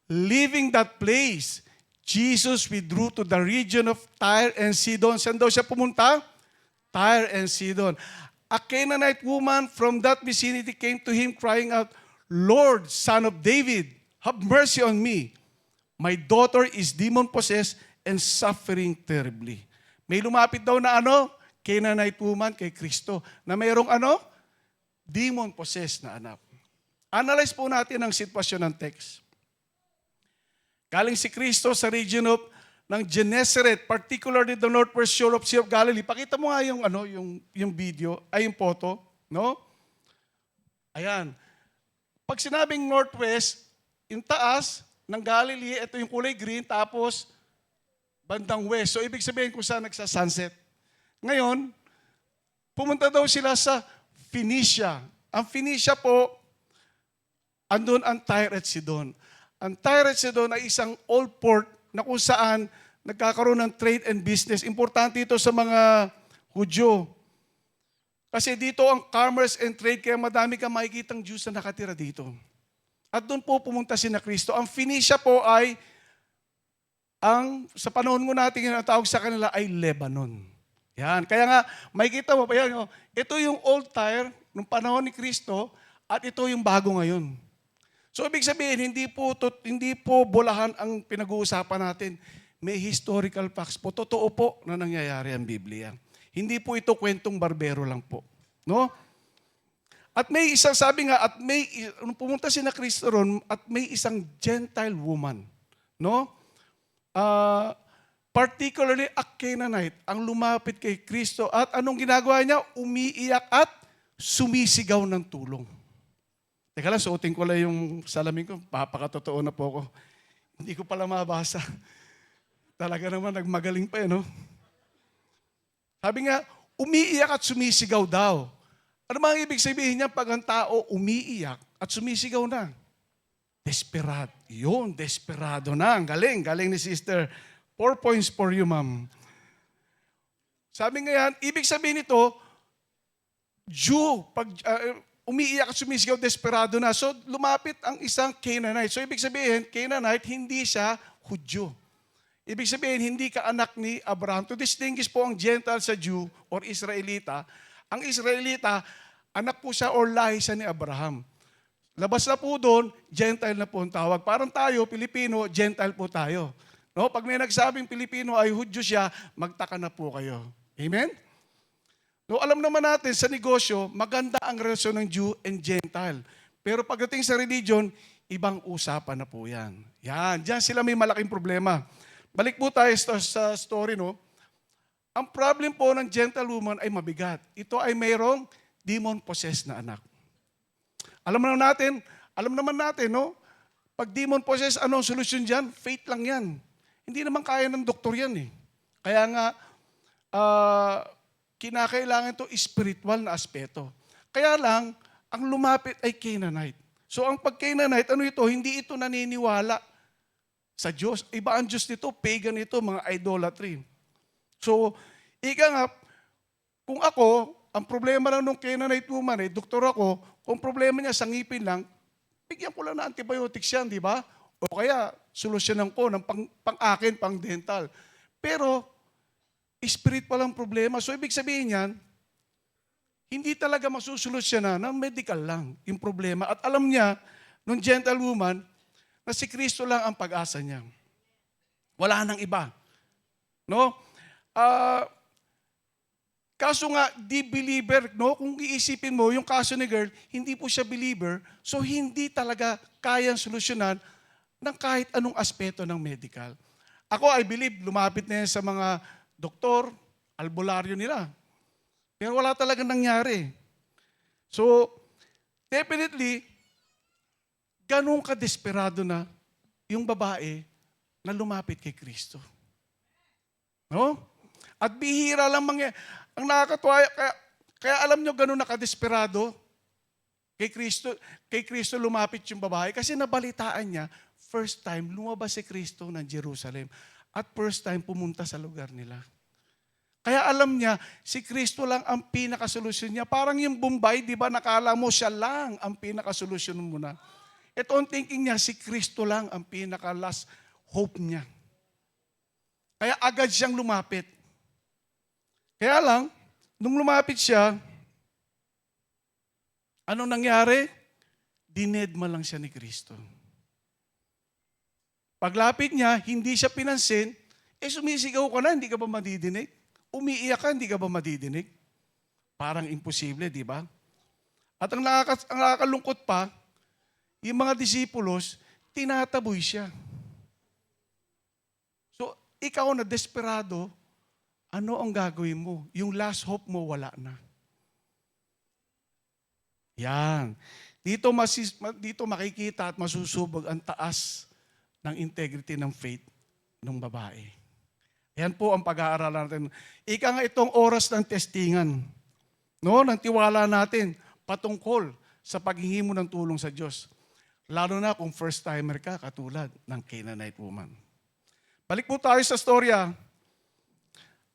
leaving that place, Jesus withdrew to the region of Tyre and Sidon. Saan daw siya pumunta? Tyre and Sidon. A Canaanite woman from that vicinity came to him crying out, Lord, Son of David, have mercy on me. My daughter is demon-possessed and suffering terribly. May lumapit daw na Canaanite woman kay Kristo na mayroong demon-possessed na anak. Analyze po natin ang sitwasyon ng text. Galing si Kristo sa region ng Gennesaret, particularly the northwest shore of Sea of Galilee. Pakita mo nga yung video, yung photo, no? Ayan. Pag sinabing northwest, yung taas ng Galilee, ito yung kulay green, tapos bandang west. So, ibig sabihin kung saan nagsa-sunset. Ngayon, pumunta daw sila sa Phoenicia. Ang Phoenicia po, andun ang Tyre at Sidon. Ang Tyre at Sidon ay isang old port na kung saan nagkakaroon ng trade and business. Importante ito sa mga Hudyo. Kasi dito ang commerce and trade, kaya madami kang makikitang Jews na nakatira dito. At doon po pumunta si na Kristo. Ang Phoenicia po ay, sa panahon mo natin yung tawag sa kanila ay Lebanon. Yan. Kaya nga, makikita mo pa yan. Ito yung old Tyre nung panahon ni Kristo at ito yung bago ngayon. So ibig sabihin, hindi po bulahan ang pinag-uusapan natin. May historical facts po. Totoo po na nangyayari ang Biblia. Hindi po ito kwentong barbero lang po. No? At may isang, sabi nga, nung pumunta si na Kristo ron, at may isang Gentile woman, no? Particularly a Canaanite, ang lumapit kay Kristo at anong ginagawa niya? Umiiyak at sumisigaw ng tulong. Teka lang, suotin ko lang yung salamin ko. Papakatotoo na po ako. Hindi ko pala mabasa. Talaga naman, nagmagaling pa no? Sabi nga, umiiyak at sumisigaw daw. Ano mga ibig sabihin niya pag ang tao umiiyak at sumisigaw na? Desperado. Yun, desperado na. Ang galing, galing ni sister. 4 points for you, ma'am. Sabi nga yan, ibig sabihin nito, Jew, pag umiiyak at sumisigaw, desperado na. So, lumapit ang isang Canaanite. So, ibig sabihin, Canaanite, hindi siya Hudyo. Ibig sabihin, hindi ka anak ni Abraham. To distinguish po ang Gentile sa Jew or Israelita, ang Israelita, anak po siya or lahi siya ni Abraham. Labas na po doon, Gentile na po ang tawag. Parang tayo, Pilipino, Gentile po tayo. No? Pag may nagsabing Pilipino ay Hudyo siya, magtaka na po kayo. Amen? No, alam naman natin sa negosyo, maganda ang relasyon ng Jew and Gentile. Pero pagdating sa religion, ibang usapan na po yan. Yan, diyan sila may malaking problema. Balik po tayo sa story, no? Ang problem po ng Gentile woman ay mabigat. Ito ay mayroong demon-possessed na anak. Alam naman natin, no? Pag demon-possessed, ano ang solusyon dyan? Faith lang yan. Hindi naman kaya ng doktor yan eh. Kaya nga, kinakailangan ito spiritual na aspeto. Kaya lang, ang lumapit ay Canaanite. So ang pag-Canaanite, ano ito? Hindi ito naniniwala sa Diyos. Iba ang Diyos nito, pagan ito, mga idolatry. So, ika nga, kung ako, ang problema lang nung Canaanite woman, doktor ako, kung problema niya sa ngipin lang, bigyan ko lang na antibiotics yan, di ba? O kaya, solusyonan ko ng pang-akin, pang-dental. Pero, spiritual ang problema. So, ibig sabihin yan, hindi talaga masusolusyonan ng medical lang yung problema. At alam niya, nung Gentile woman, na si Kristo lang ang pag-asa niya. Wala nang iba. No? Kaso nga, di believer, no? Kung iisipin mo, yung kaso ni girl, hindi po siya believer, so hindi talaga kayang solusyonan ng kahit anong aspeto ng medical. Ako, I believe, lumapit na yan sa mga doktor, albularyo nila. Pero wala talagang nangyari. So, definitely, ganun ka-desperado na yung babae na lumapit kay Kristo. No? At bihira lang ang nakakatuwa, kaya alam nyo ganun nakadesperado kay Kristo lumapit yung babae kasi nabalitaan niya, first time lumabas si Kristo ng Jerusalem at first time pumunta sa lugar nila. Kaya alam niya, si Kristo lang ang pinakasolusyon niya. Parang yung Bombay, di ba nakala mo siya lang ang pinakasolusyon mo na. Ito ang thinking niya, si Kristo lang ang pinaka-last hope niya. Kaya agad siyang lumapit. Kaya lang, nung lumapit siya, anong nangyari? Dinedma lang siya ni Kristo. Paglapit niya, hindi siya pinansin, sumisigaw ka na, hindi ka ba madidinig? Umiiyak ka, hindi ka ba madidinig? Parang imposible, di ba? At ang nakakalungkot pa, yung mga disipulos, tinataboy siya. So, ikaw na desperado, ano ang gagawin mo? Yung last hope mo, wala na. Yan. Dito makikita at masusubog ang taas ng integrity ng faith ng babae. Yan po ang pag-aaralan natin. Ika nga itong oras ng testingan. No? Ng tiwala natin patungkol sa paghingi mo ng tulong sa Diyos. Lalo na kung first-timer ka, katulad ng Canaanite woman. Balik po tayo sa storya.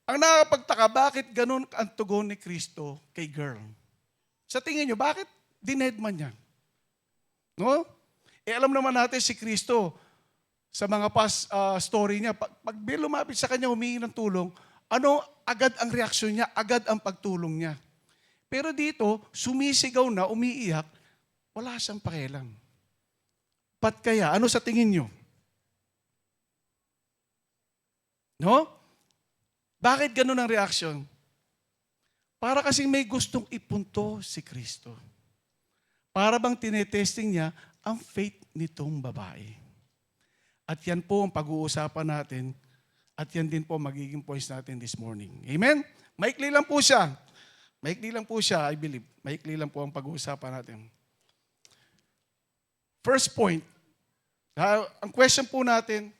Ang nakapagtaka, bakit ganun ang tugon ni Kristo kay girl? Sa tingin nyo, bakit dinedman niya? No? Alam naman natin si Kristo, sa mga past story niya, pag lumapit sa kanya, humingi ng tulong, ano agad ang reaksyon niya, agad ang pagtulong niya. Pero dito, sumisigaw na, umiiyak, wala siyang pakialam. Ba't kaya? Ano sa tingin nyo? No? Bakit ganun ang reaction? Para kasing may gustong ipunto si Kristo. Para bang tinetesting niya ang faith nitong babae. At yan po ang pag-uusapan natin at yan din po magiging points natin this morning. Amen? Maikli lang po siya. Maikli lang po siya, I believe. Maikli lang po ang pag-uusapan natin. First point, ang question po natin,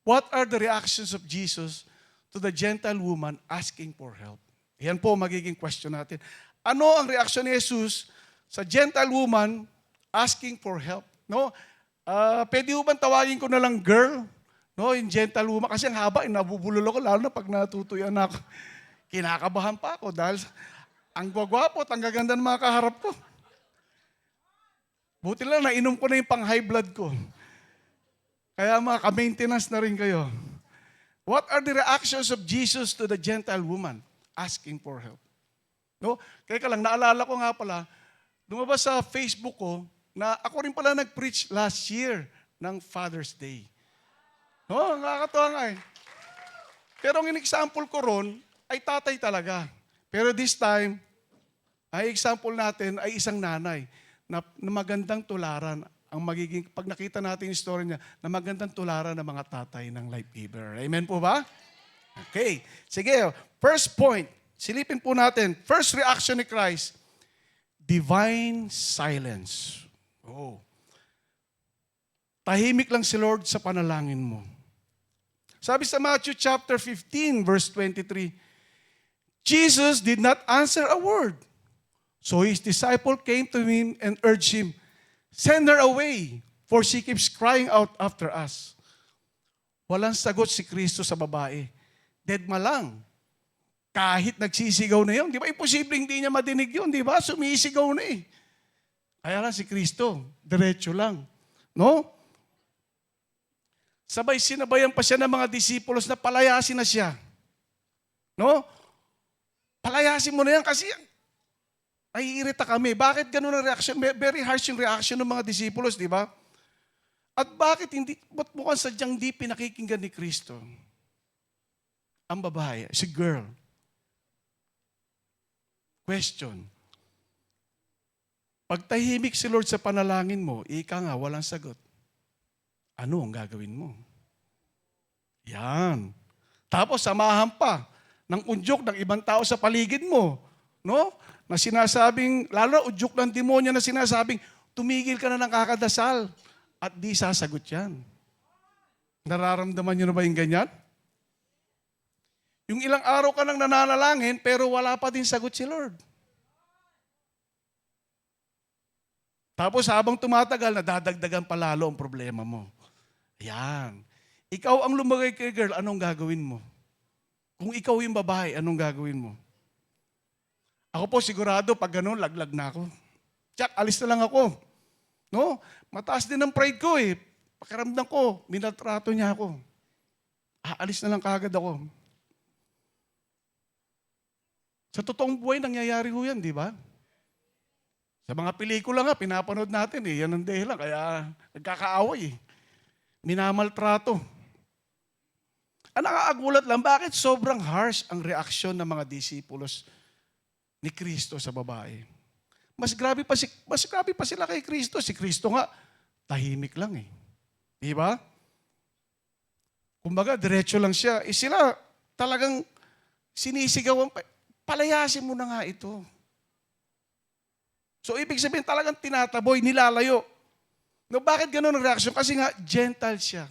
what are the reactions of Jesus to the Gentile woman asking for help? Yan po magiging question natin. Ano ang reaksyon ni Jesus sa Gentile woman asking for help? No? Pwede ba tawagin ko na lang girl? No, yung Gentile woman. Kasi ang haba, nabubulol ako, lalo na pag natutuyan ako. Kinakabahan pa ako dahil ang gwagwapo at ang gaganda ng mga kaharap ko. Buti lang, nainom ko na yung pang-high blood ko. Kaya mga ka-maintenance na rin kayo. What are the reactions of Jesus to the Gentile woman asking for help? No? Kaya lang, naalala ko nga pala, lumabas sa Facebook ko, na ako rin pala nag-preach last year ng Father's Day. No, nakakatawa nga eh. Pero ang example ko ron ay tatay talaga. Pero this time, ay example natin ay isang nanay na magandang tularan ang magiging, pag nakita natin yung story niya, na magandang tularan ng mga tatay ng life giver. Amen po ba? Okay. Sige, first point. Silipin po natin. First reaction ni Christ, divine silence. Oh. Tahimik lang si Lord sa panalangin mo. Sabi sa Matthew chapter 15, verse 23, Jesus did not answer a word. So his disciple came to him and urged him, send her away, for she keeps crying out after us. Walang sagot si Kristo sa babae. Deadma lang. Kahit nagsisigaw na yun, di ba? Imposible hindi niya madinig yun, di ba? Sumisigaw na eh. Kaya lang si Kristo, diretso lang. No? Sabay sinabayan pa siya ng mga disipulos na palayasin na siya. No? Palayasin mo na yan kasi naiirita kami. Bakit ganun ang reaction? Very harsh yung reaction ng mga disipulos, di ba? At bakit ba't mukhang sadyang di pinakikinggan ni Kristo? Ang babae, si girl. Question. Pag tahimik si Lord sa panalangin mo, ika nga, walang sagot. Ano ang gagawin mo? Yan. Tapos samahan pa ng udyok ng ibang tao sa paligid mo. No? Na sinasabing, lalo udyok ng demonyo na sinasabing, tumigil ka na ng kakadasal at di sasagot yan. Nararamdaman nyo na ba yung ganyan? Yung ilang araw ka nang nananalangin pero wala pa din sagot si Lord. Tapos habang tumatagal, nadadagdagan pa lalo ang problema mo. Ayan. Ikaw ang lumagay kay girl, anong gagawin mo? Kung ikaw yung babae, anong gagawin mo? Ako po sigurado, pag gano'n, laglag na ako. Tsak, alis na lang ako. No? Mataas din ang pride ko eh. Pakiramdam ko, minatrato niya ako. Aalis na lang kagad ako. Sa totoong buhay, nangyayari ho yan, di ba? Sa mga pelikula nga, pinapanood natin eh. Yan ang dahilan, kaya nagkakaaway eh. Minamaltrato. Ang nakakagulat lang, bakit sobrang harsh ang reaksyon ng mga disipulos ni Kristo sa babae? Mas grabe pa sila kay Kristo. Si Kristo nga, tahimik lang eh. Di ba? Kumbaga, diretso lang siya. Sila talagang sinisigawan pa. Palayasin mo na nga ito. So, ibig sabihin talagang tinataboy, nilalayo. No, bakit ganun ang reaction? Kasi nga, Gentile siya.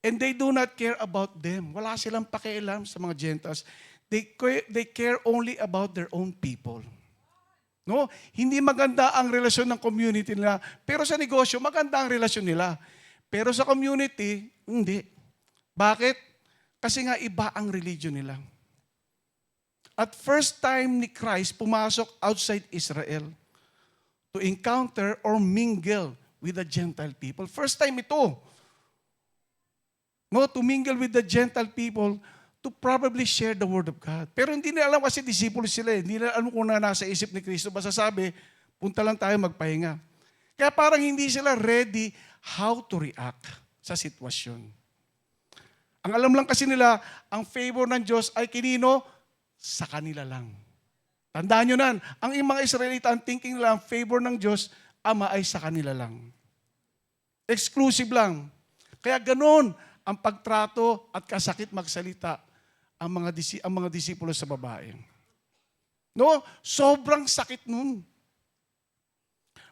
And they do not care about them. Wala silang pakialam sa mga Gentiles. They care only about their own people. No? Hindi maganda ang relasyon ng community nila. Pero sa negosyo, maganda ang relasyon nila. Pero sa community, hindi. Bakit? Kasi nga iba ang religion nila. At first time ni Christ pumasok outside Israel to encounter or mingle with the Gentile people. First time ito. No, to mingle with the Gentile people to probably share the Word of God. Pero hindi nila alam kasi disciples sila eh. Hindi nila alam kung na nasa isip ni Kristo. Basta sabi, punta lang tayo magpahinga. Kaya parang hindi sila ready how to react sa sitwasyon. Ang alam lang kasi nila, ang favor ng Diyos ay kinino sa kanila lang. Tandaan nyo nan, ang mga Israelita, ang thinking nila, ang favor ng Diyos, Ama ay sa kanila lang. Exclusive lang. Kaya ganun ang pagtrato at kasakit magsalita ang mga disipulo sa babae. No? Sobrang sakit nun.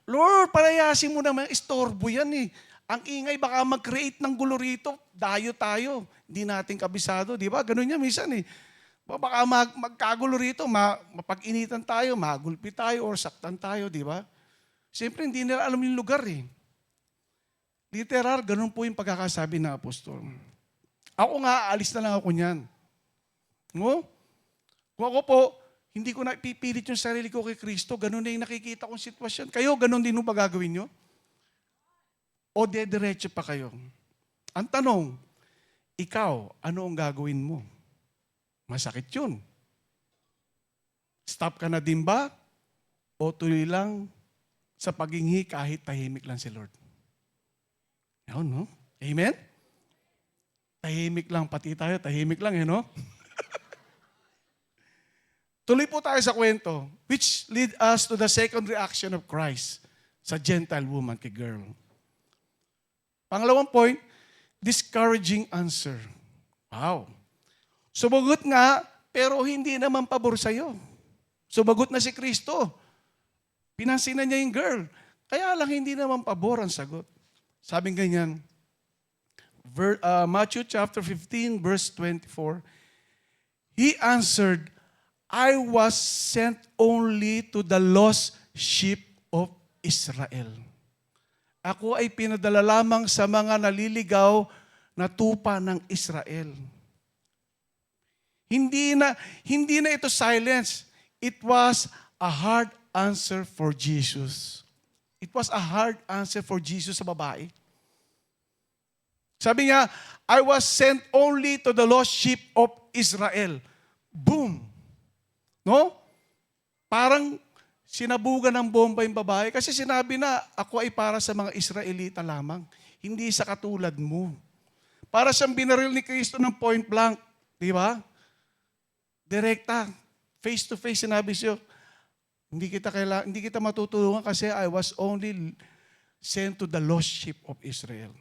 Lord, palayasin mo naman, istorbo yan eh. Ang ingay, baka mag-create ng gulo rito. Dayo tayo. Hindi natin kabisado, di ba? Ganun yan minsan eh. Baka magkagulo rito, mapag-initan tayo, magulpi tayo, or saktan tayo, di ba? Siyempre, hindi nila alam yung lugar eh. Literal, ganun po yung pagkakasabi ng apostol. Ako nga, aalis na lang ako niyan. No? Kung ako po, hindi ko na ipipilit yung sarili ko kay Kristo, ganun na yung nakikita kong sitwasyon. Kayo, ganun din mo ba gagawin nyo? O dediretso pa kayo? Ang tanong, ikaw, ano ang gagawin mo? Masakit yun. Stop ka na din ba? O tuloy lang sa paghingi kahit tahimik lang si Lord? Yun, no? Amen? Tahimik lang, pati tayo, tahimik lang, no? Tuloy po tayo sa kwento, which lead us to the second reaction of Christ sa Gentile woman kay girl. Pangalawang point, discouraging answer. Wow. Sumagot nga, pero hindi naman pabor sa'yo. Sumagot na si Kristo. Pinansinan niya yung girl. Kaya lang hindi naman pabor ang sagot. Sabing ganyan, Matthew chapter 15, verse 24, He answered, I was sent only to the lost sheep of Israel. Ako ay pinadala lamang sa mga naliligaw na tupa ng Israel. Hindi na ito silence. It was a hard answer for Jesus. It was a hard answer for Jesus sa babae. Sabi niya, I was sent only to the lost sheep of Israel. Boom! No? Parang sinabugan ng bomba yung babae kasi sinabi na, ako ay para sa mga Israelita lamang. Hindi sa katulad mo. Para siyang binaril ni Kristo ng point blank. Di ba? Direkta. Face to face sinabi siya, hindi kita matutulungan kasi I was only sent to the lost sheep of Israel.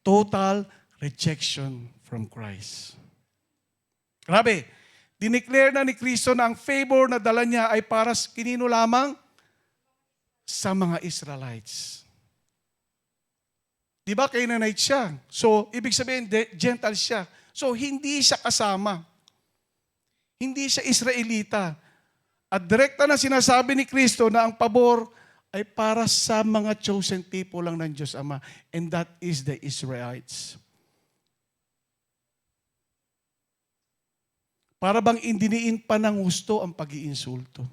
Total rejection from Christ. Grabe, dineclare na ni Kristo na ang favor na dala niya ay para kinino lamang sa mga Israelites. Di ba Canaanite siya? So, ibig sabihin, Gentile siya. So, hindi siya kasama. Hindi siya Israelita. At direkta na sinasabi ni Kristo na ang pabor ay para sa mga chosen people lang ng Diyos Ama. And that is the Israelites. Para bang indiniin pa ng gusto ang pag-iinsulto.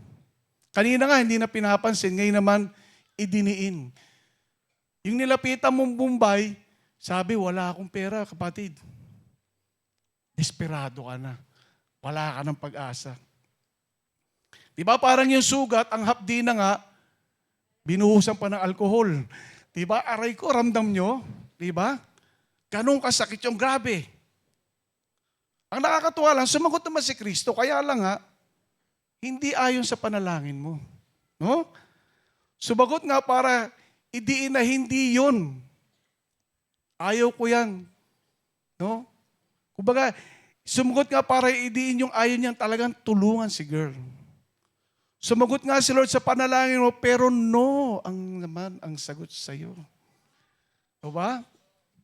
Kanina nga, hindi na pinapansin. Ngayon naman, idiniin. Yung nilapitan mong Bombay, sabi, wala akong pera, kapatid. Desperado ka na. Wala ka ng pag-asa. Diba parang yung sugat, ang hapdi na nga, binuhusan pa ng alkohol. Diba? Aray ko, ramdam nyo. Diba? Ganun kasakit yung grabe. Ang nakakatuwa lang, sumagot naman si Kristo, kaya lang nga, hindi ayon sa panalangin mo. No? Sumagot nga para idiin na hindi yun. Ayaw ko yan. No? Kumbaga, sumagot nga para idiin yung ayaw niyang talagang tulungan si girl. Sumagot nga si Lord sa panalangin mo, pero no ang sagot sa iyo. Diba?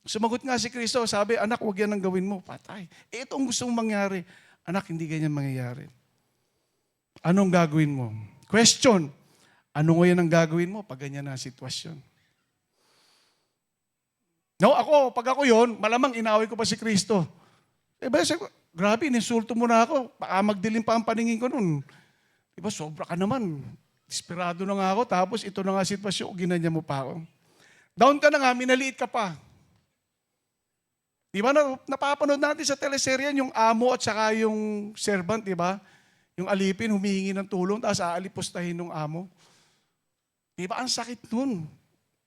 Sumagot nga si Kristo, sabi, anak, huwag yan ang gawin mo. Patay. Ito ang gusto mong mangyari. Anak, hindi ganyan mangyayari. Anong gagawin mo? Question, ano ngayon ang gagawin mo pag ganyan na sitwasyon? No, pag ako yon, malamang inaway ko pa si Kristo. Grabe, ininsulto mo na ako. Baka magdilim pa ang paningin ko nun. Diba, sobra ka naman. Desperado na nga ako, tapos ito na nga sitwasyon, ginanya mo pa ako. Down ka na nga, minaliit ka pa. Diba, napapanood natin sa teleserye yung amo at saka yung servant, diba? Yung alipin, humihingi ng tulong, tapos aalipustahin ng amo. Di ba? Ang sakit nun.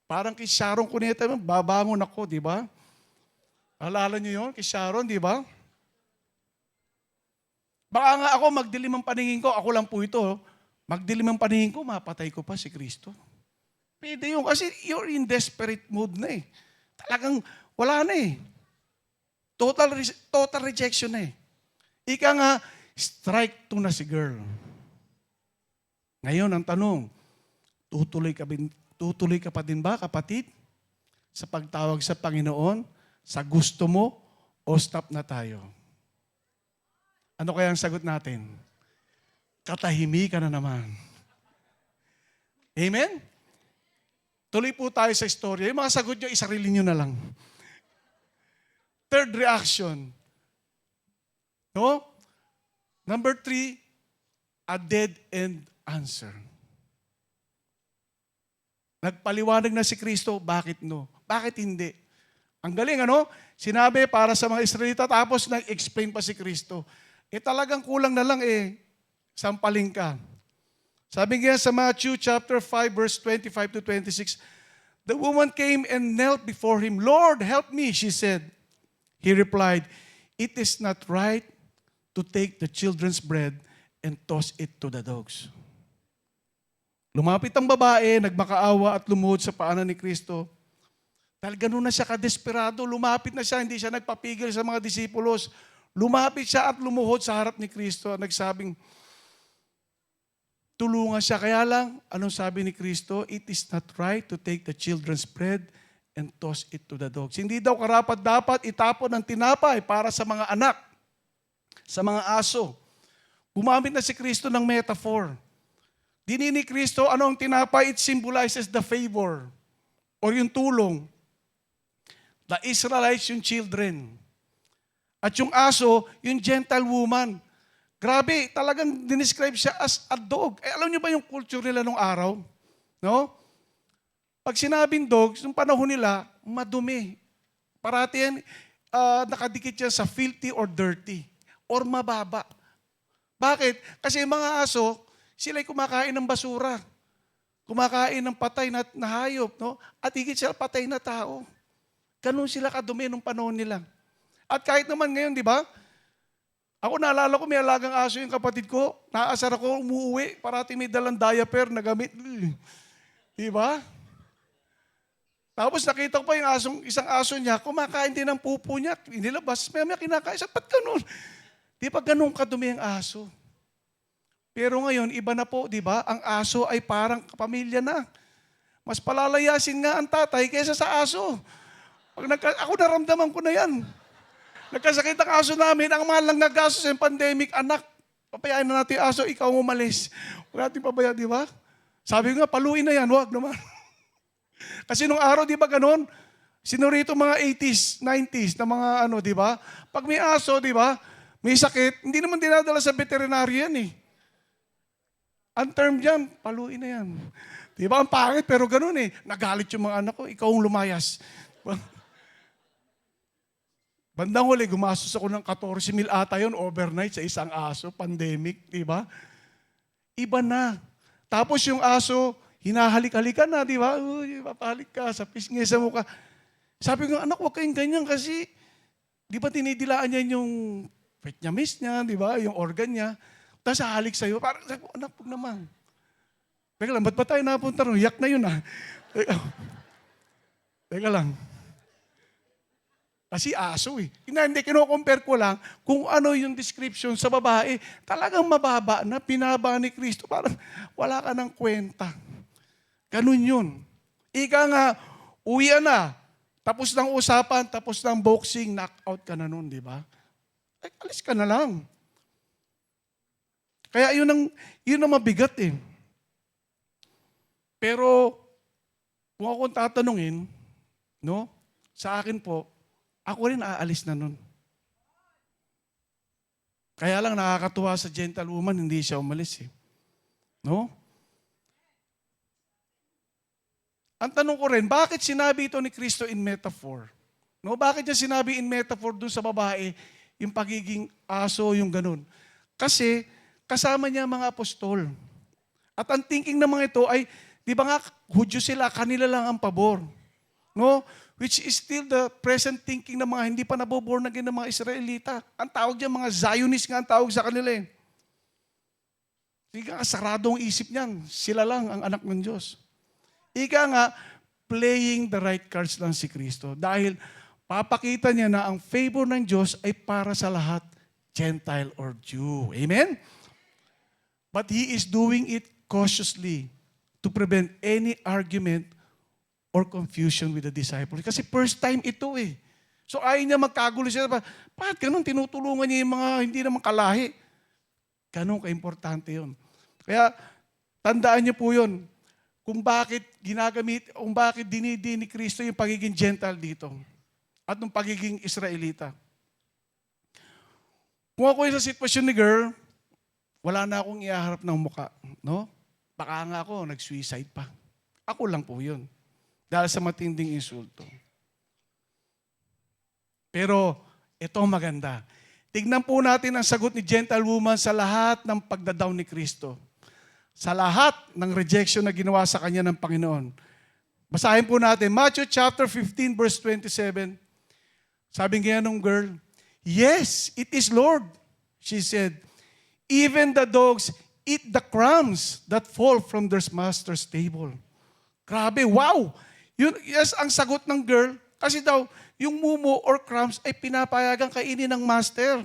Parang kay Sharon Cuneta, babangon ako, di ba? Alala niyo yun? Kay Sharon, di ba? Baka nga ako, magdilim ang paningin ko, ako lang po ito, magdilim ang paningin ko, mapatay ko pa si Kristo. Pwede yun, kasi you're in desperate mood na eh. Talagang wala na eh. Total rejection na eh. Ika nga, strike to na si girl. Ngayon, ang tanong, tutuloy ka pa din ba, kapatid? Sa pagtawag sa Panginoon, sa gusto mo, o stop na tayo? Ano kaya ang sagot natin? Katahimikan na naman. Amen? Tuloy po tayo sa istorya. Yung mga sagot nyo, isarili nyo na lang. Third reaction. No? Number 3, a dead-end answer. Nagpaliwanag na si Kristo, bakit no? Bakit hindi? Ang galing, ano? Sinabi para sa mga Israelita, tapos nag-explain pa si Kristo. Talagang kulang na lang sampaling ka. Sabi nga sa Matthew chapter 5, verse 25 to 26, the woman came and knelt before him. Lord, help me, she said. He replied, it is not right to take the children's bread and toss it to the dogs. Lumapit ang babae, nagmakaawa at lumuhod sa paanan ni Kristo. Dahil ganun na siya kadesperado, lumapit na siya, hindi siya nagpapigil sa mga disipulos. Lumapit siya at lumuhod sa harap ni Kristo at nagsabing, tulungan siya. Kaya lang, anong sabi ni Kristo? It is not right to take the children's bread and toss it to the dogs. Hindi daw karapat-dapat itapon ang tinapay para sa mga anak, sa mga aso. Gumamit na si Kristo ng metaphor. Dini ni Kristo, ano ang tinapay? It symbolizes the favor or yung tulong. The Israelites, yung children. At yung aso, yung Gentile woman. Grabe, talagang dinescribe siya as a dog. Alam niyo ba yung culture nila nung araw? No? Pag sinabing dogs, nung panahon nila, madumi. Parati yan, nakadikit yan sa filthy or dirty. Or mababa. Bakit? Kasi yung mga aso, sila'y kumakain ng basura. Kumakain ng patay na hayop. No? At higit sila patay na tao. Ganun sila kadumi nung panahon nila. At kahit naman ngayon, di ba? Ako naalala ko, may alagang aso yung kapatid ko. Naasar ako, umuwi. Parati may dalang diaper na gamit. Di ba? Tapos nakita ko pa yung isang aso niya, kumakain din ng pupo niya. Inilabas, may kinakain. Ba't ganun? Di ba ganun kadumi ang aso? Pero ngayon, iba na po, di ba? Ang aso ay parang kapamilya na. Mas palalayasin nga ang tatay kaysa sa aso. Ako naramdaman ko na yan. Nagkasakit ang aso namin, ang mahal lang naggastos yung pandemic, anak, papayain na natin aso, ikaw umalis. Huwag natin pabayaan, di ba? Sabi ko nga, paluin na yan, huwag naman. Kasi nung araw, di ba ganon? Sinurito mga 80s, 90s na mga di ba? Pag may aso, di ba, may sakit, hindi naman dinadala sa veterinary yan eh. Ang term dyan, paluin na yan. Di ba? Ang pangit, pero ganon eh. Nagalit yung mga anak ko, ikaw ang lumayas. Bandang huli, gumastos ako ng 14,000 ata yun overnight sa isang aso, pandemic, di ba? Iba na. Tapos yung aso, hinahalik-halikan na, di ba? Uy, papahalik ka, sa pisngi sa mukha. Sabi ko, anak, huwag kayong ganyan kasi, di ba tinidilaan niya yung petnyamis niya, di ba? Yung organ niya. Tapos hahalik sa'yo. Parang, anak, huwag naman. Teka lang, ba't ba tayo napunta ron? Yak na yun ah. Teka lang. Kasi aso eh. Hindi, kino-compare ko lang kung ano yung description sa babae. Talagang mababa na, pinaba ni Kristo. Parang wala ka ng kwenta. Ganun yun. Ika nga, uwi na. Tapos ng usapan, tapos ng boxing, knockout ka na nun, di ba? Ay, alis ka na lang. Kaya yun ang mabigat eh. Pero, kung akong tatanungin, no, sa akin po, ako rin aalis na nun. Kaya lang nakakatuwa sa gentlewoman, hindi siya umalis eh. No? Ang tanong ko rin, bakit sinabi ito ni Kristo in metaphor? No? Bakit niya sinabi in metaphor dun sa babae, yung pagiging aso, yung ganun? Kasi kasama niya mga apostol. At ang thinking ng mga ito ay Di ba nga, Hudyo sila, kanila lang ang pabor. No? Which is still the present thinking ng mga hindi pa naboborn again ng mga Israelita. Ang tawag diyan, mga Zionists nga ang tawag sa kanila eh. Ika nga, sarado ang isip niyan. Sila lang ang anak ng Diyos. Ika nga, playing the right cards lang si Kristo. Dahil papakita niya na ang favor ng Diyos ay para sa lahat, Gentile or Jew. Amen? But He is doing it cautiously to prevent any argument or confusion with the disciples. Kasi first time ito eh. So ayaw niya magkagulo siya. Bakit ganun? Tinutulungan niya yung mga hindi naman kalahi. Ganun ka-importante yun. Kaya tandaan niyo po yun. Kung bakit kung bakit dinidi ni Kristo yung pagiging Gentile dito. At yung pagiging Israelita. Kung ako yung sa sitwasyon ni girl, wala na akong iaharap ng muka. No? Baka nga ako, nag-suicide pa. Ako lang po yun. Dahil sa matinding insulto. Pero, ito maganda. Tignan po natin ang sagot ni Gentile woman sa lahat ng pagdadaw ni Kristo. Sa lahat ng rejection na ginawa sa kanya ng Panginoon. Basahin po natin, Matthew chapter 15 verse 27. Sabi nga nung girl, "Yes, it is Lord," she said. "Even the dogs eat the crumbs that fall from their master's table." Grabe, wow! Yes, ang sagot ng girl, kasi daw, yung mumo or crumbs ay pinapayagang kainin ng master.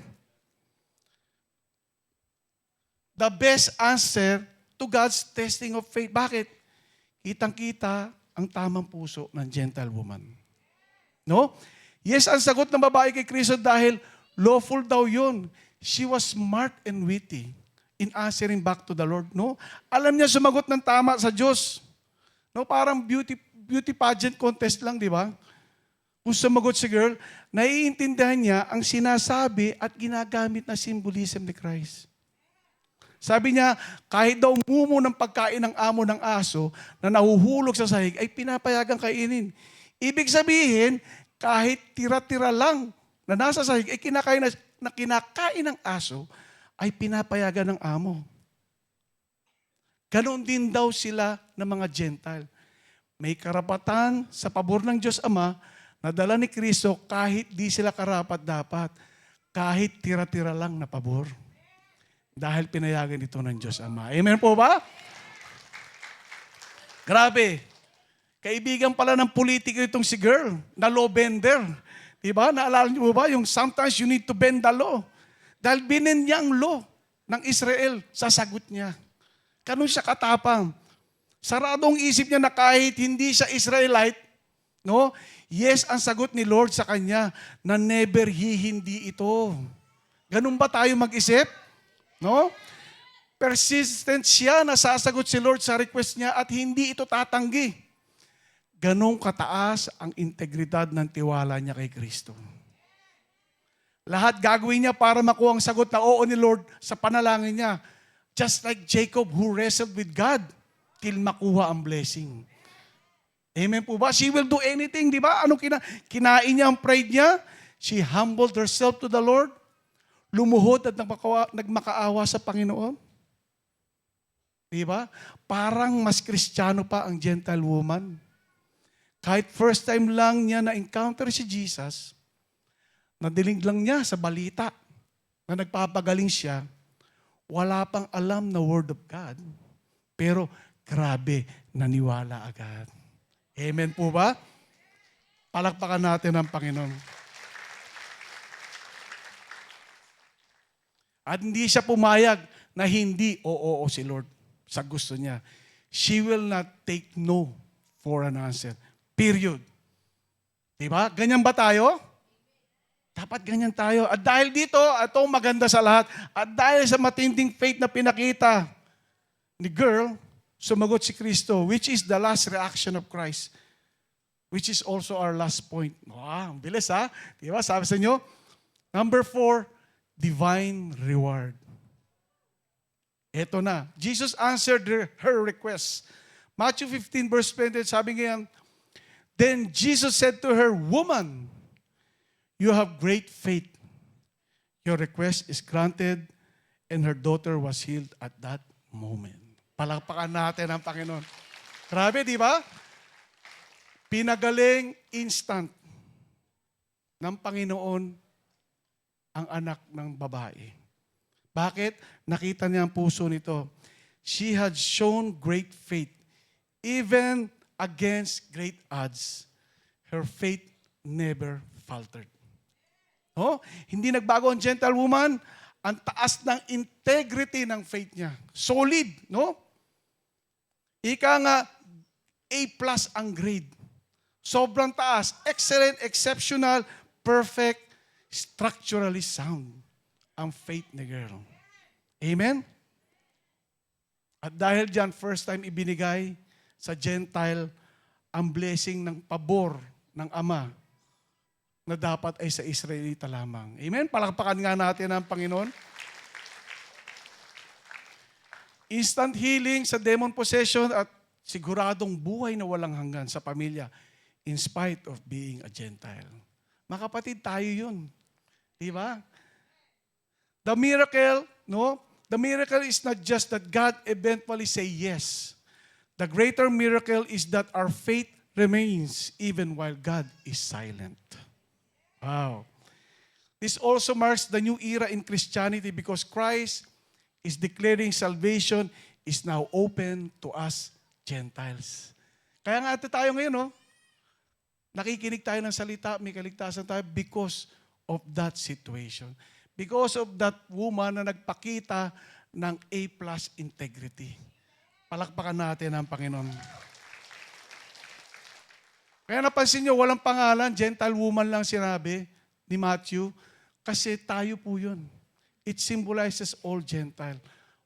The best answer to God's testing of faith. Bakit? Kitang-kita ang tamang puso ng Gentile woman. No? Yes, ang sagot ng babae kay Kristo dahil lawful daw yun. She was smart and witty in answering back to the Lord. No? Alam niya sumagot ng tama sa Diyos. No, parang beauty pageant contest lang, di ba? Kung sumagot si girl, naiintindihan niya ang sinasabi at ginagamit na symbolism ni Christ. Sabi niya, kahit daw mumo ng pagkain ng amo ng aso na nahuhulog sa sahig, ay pinapayagang kainin. Ibig sabihin, kahit tira-tira lang na nasa sahig, ay kinakain ng aso, ay pinapayagan ng amo. Ganon din daw sila ng mga Gentile. May karapatan sa pabor ng Diyos Ama na dala ni Kristo kahit di sila karapat-dapat, kahit tira-tira lang na pabor. Dahil pinayagan ito ng Diyos Ama. Amen po ba? Grabe. Kaibigan pala ng politiko itong si girl, na law bender. Diba? Naalala niyo ba yung sometimes you need to bend the law. Dahil binin niya ang law ng Israel, sasagot niya. Ganun siya katapang. Saradong isip niya na kahit hindi siya Israelite, no? Yes, ang sagot ni Lord sa kanya na never hindi ito. Ganun ba tayo mag-isip? No? Persistent siya na sasagot si Lord sa request niya at hindi ito tatanggi. Ganun kataas ang integridad ng tiwala niya kay Kristo. Lahat gagawin niya para makuha ang sagot na oo ni Lord sa panalangin niya. Just like Jacob who wrestled with God till makuha ang blessing. Amen po ba? She will do anything, di ba? Anong kinain niya ang pride niya? She humbled herself to the Lord. Lumuhod at nagmakaawa sa Panginoon. Di ba? Parang mas Kristiyano pa ang Gentile woman. Kahit first time lang niya na-encounter si Jesus, nadiling lang niya sa balita na nagpapagaling siya, wala pang alam na Word of God. Pero grabe, naniwala agad. Amen po ba? Palakpakan natin ang Panginoon. At hindi siya pumayag na hindi oo si Lord sa gusto niya. She will not take no for an answer. Period. Diba? Ganyan ba tayo? Dapat ganyan tayo. At dahil dito, ito maganda sa lahat. At dahil sa matinding faith na pinakita ni girl, sumagot si Kristo, which is the last reaction of Christ. Which is also our last point. Wow, bilis ha? Diba? Sabi sa inyo, number 4, divine reward. Ito na. Jesus answered her request. Matthew 15 verse 20, sabi ngayon, then Jesus said to her, "Woman, you have great faith. Your request is granted." And her daughter was healed at that moment. Palakpakan natin ang Panginoon. Grabe, di ba? Pinagaling instant ng Panginoon ang anak ng babae. Bakit? Nakita niya ang puso nito. She had shown great faith. Even against great odds, her faith never faltered. Oh, hindi nagbago ang gentlewoman. Ang taas ng integrity ng faith niya. Solid, no? Ika nga, A+ ang grade. Sobrang taas. Excellent, exceptional, perfect, structurally sound ang faith ni girl. Amen? At dahil dyan, first time ibinigay sa Gentile ang blessing ng pabor ng Ama na dapat ay sa Israelita lamang. Amen? Palakpakan nga natin ang Panginoon. Instant healing sa demon possession at siguradong buhay na walang hanggan sa pamilya in spite of being a Gentile. Mga kapatid, tayo yun. Di ba? The miracle, no? The miracle is not just that God eventually say yes. The greater miracle is that our faith remains even while God is silent. Wow. This also marks the new era in Christianity because Christ is declaring salvation is now open to us Gentiles. Kaya nga ito tayo ngayon, no? Nakikinig tayo ng salita, may kaligtasan tayo because of that situation. Because of that woman na nagpakita ng A+ integrity. Palakpakan natin ang Panginoon. Kaya napansin nyo, walang pangalan, Gentile woman lang sinabi ni Matthew, kasi tayo po yun. It symbolizes all Gentile.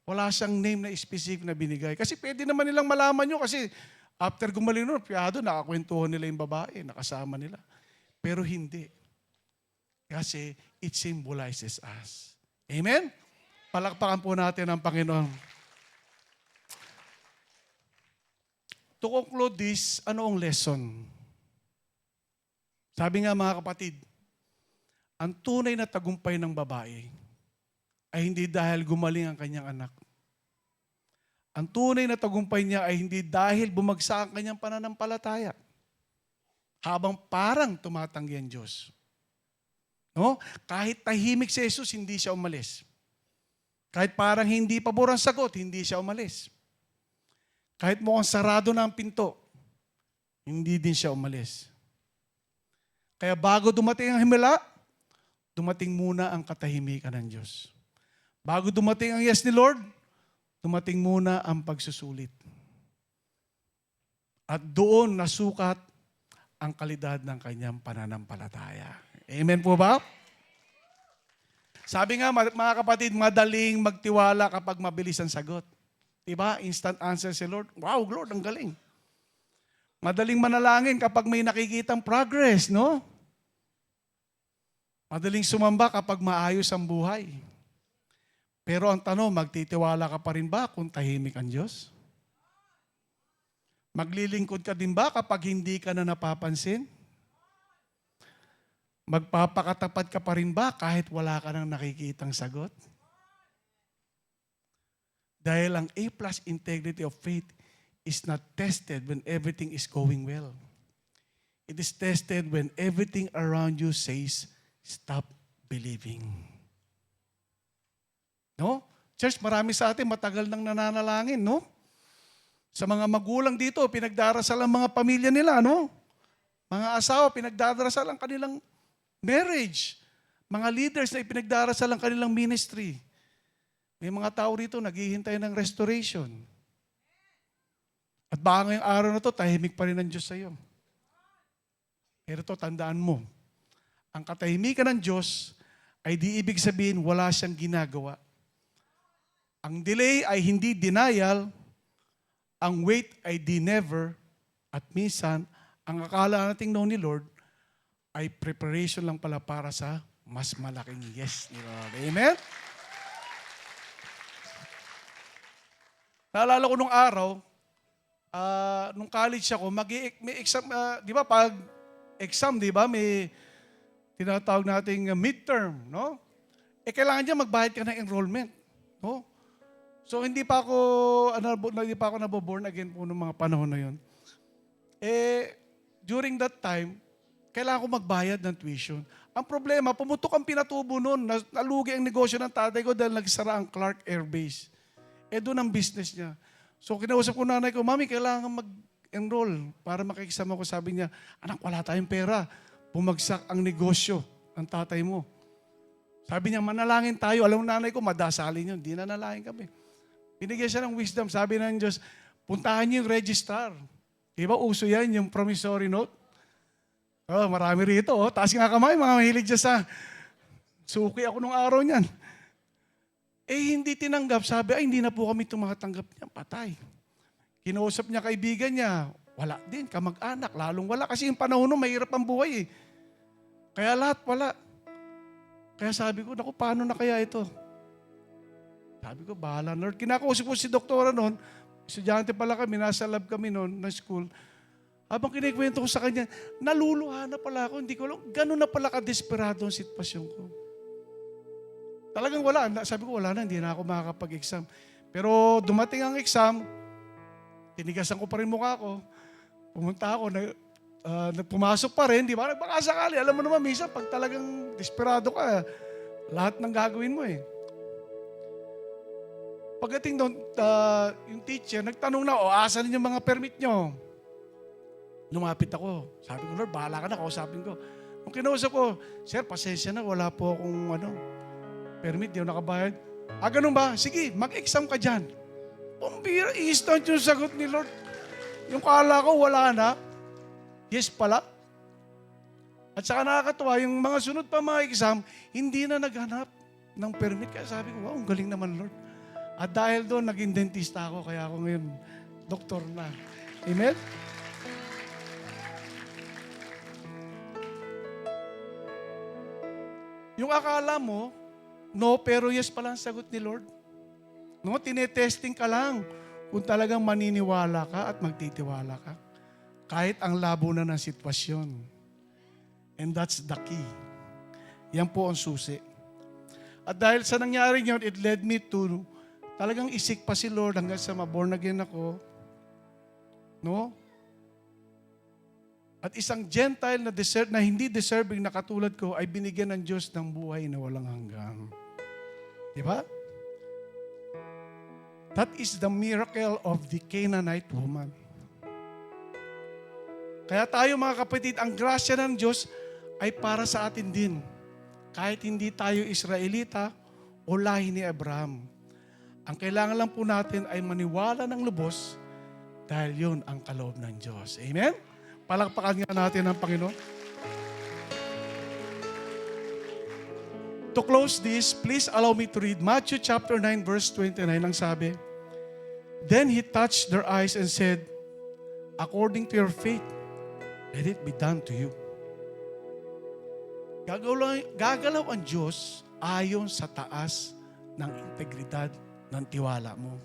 Wala siyang name na specific na binigay. Kasi pwede naman nilang malaman nyo kasi after gumaling nun, piyado, nakakwentuhan nila yung babae, nakasama nila. Pero hindi. Kasi it symbolizes us. Amen? Palakpakan po natin ang Panginoon. To conclude this, ano ang lesson? Sabi nga mga kapatid, ang tunay na tagumpay ng babae ay hindi dahil gumaling ang kanyang anak. Ang tunay na tagumpay niya ay hindi dahil bumagsak ang kanyang pananampalataya. Habang parang tumatanggi ang Diyos. No? Kahit tahimik si Jesus, hindi siya umalis. Kahit parang hindi pabor ang sagot, hindi siya umalis. Kahit mukhang sarado na ang pinto, hindi din siya umalis. Kaya bago dumating ang himala, dumating muna ang katahimikan ng Diyos. Bago dumating ang yes ni Lord, dumating muna ang pagsusulit. At doon nasukat ang kalidad ng kanyang pananampalataya. Amen po ba? Sabi nga mga kapatid, madaling magtiwala kapag mabilis ang sagot. Diba? Instant answer si Lord. Wow, Lord, ang galing. Madaling manalangin kapag may nakikitang progress, no? Madaling sumamba kapag maayos ang buhay. Pero ang tanong, magtitiwala ka pa rin ba kung tahimik ang Diyos? Maglilingkod ka din ba kapag hindi ka na napapansin? Magpapakatapat ka pa rin ba kahit wala ka nang nakikitang sagot? Dahil ang A+ integrity of faith is not tested when everything is going well. It is tested when everything around you says, stop believing. No? Church, marami sa atin matagal nang nananalangin, no? Sa mga magulang dito, pinagdarasal ang mga pamilya nila, no? Mga asawa, pinagdarasal ang kanilang marriage. Mga leaders na ipinagdarasal ang kanilang ministry. May mga tao rito naghihintay ng restoration. At baka ngayong araw na to, tahimik pa rin ang Diyos sa iyo. Pero to, tandaan mo, ang katahimikan ng Diyos ay di ibig sabihin wala siyang ginagawa. Ang delay ay hindi denial, ang wait ay di never, at minsan, ang akala nating know ni Lord ay preparation lang pala para sa mas malaking yes ni Lord. Amen? Naalala ko nung araw, nung college ako, may exam, di ba, pag exam, di ba, may tinatawag nating midterm, no? Kailangan niya magbayad ka ng enrollment, no? So hindi pa ako naboborn again po noong mga panahon na yun. During that time, kailangan ko magbayad ng tuition. Ang problema, pumutok ang pinatubo noon. Nalugi ang negosyo ng tatay ko dahil nagsara ang Clark Air Base. Doon ang business niya. So kinausap ko nanay ko, Mami, kailangan mag-enroll para makikisama ko. Sabi niya, anak, wala tayong pera. Bumagsak ang negosyo ng tatay mo. Sabi niya, manalangin tayo. Alam mo nanay ko, madasalin yun. Di nanalangin kami. Binigyan siya ng wisdom. Sabi ng Diyos, puntahan niyo yung registrar. Diba uso yan, yung promissory note? Oh, marami rito. Oh. Taas nga kamay, mga mahilig dyan sa suki ako nung araw niyan. Hindi tinanggap. Sabi, hindi na po kami tumatanggap niya. Patay. Kinausap niya kaibigan niya. Wala din, kamag-anak. Lalong wala. Kasi yung panahon nun, mahirap ang buhay eh. Kaya lahat wala. Kaya sabi ko, naku, paano na kaya ito? Sabi ko, bahala Lord. Kinakausap ko si doktora noon, estudyante pala kami, nasa lab kami noon, na school. Habang kinikwento ko sa kanya, naluluha na pala ako. Hindi ko alam, gano'n na pala ka-desperado ang sitwasyon ko. Talagang wala. Sabi ko, wala na, hindi na ako makakapag-exam. Pero dumating ang exam, tinigasan ko pa rin mukha ko. Pumunta ako, pumasok pa rin, di ba? Baka sakali, alam mo naman, minsan, pag talagang desperado ka, lahat ng gagawin mo eh. Pagdating doon, yung teacher, nagtanong na, asan yung mga permit nyo? Lumapit ako. Sabi ko, Lord, bahala ka na, kausapin ko. Nung kinausap ko, Sir, pasensya na, wala po akong permit, di ako nakabayad. Ganun ba? Sige, mag-exam ka dyan. Pumbira, instant yung sagot ni Lord. Yung kala ko, wala na. Yes pala. At saka nakakatuwa, yung mga sunod pa mga exam, hindi na naghanap ng permit. Kaya sabi ko, wow, ang galing naman, Lord. At dahil doon, naging dentista ako, kaya ako ngayon, doktor na. Amen? Yung akala mo, no, pero yes pala ang sagot ni Lord. No, tinetesting ka lang kung talagang maniniwala ka at magtitiwala ka. Kahit ang labo na ng sitwasyon. And that's the key. Yan po ang susi. At dahil sa nangyari yun, it led me to talagang isik pa si Lord hanggang sa ma-born again ako. No? At isang Gentile na hindi deserving na katulad ko ay binigyan ng Diyos ng buhay na walang hanggan. Di ba? That is the miracle of the Canaanite woman. Kaya tayo mga kapatid, ang grasya ng Diyos ay para sa atin din. Kahit hindi tayo Israelita o lahi ni Abraham. Ang kailangan lang po natin ay maniwala ng lubos dahil yun ang kaloob ng Diyos. Amen? Palakpakan nga natin ang Panginoon. To close this, please allow me to read Matthew chapter 9 verse 29. Ang sabi, Then he touched their eyes and said, According to your faith, let it be done to you. Gagalaw ang Diyos ayon sa taas ng integridad ng tiwala mo.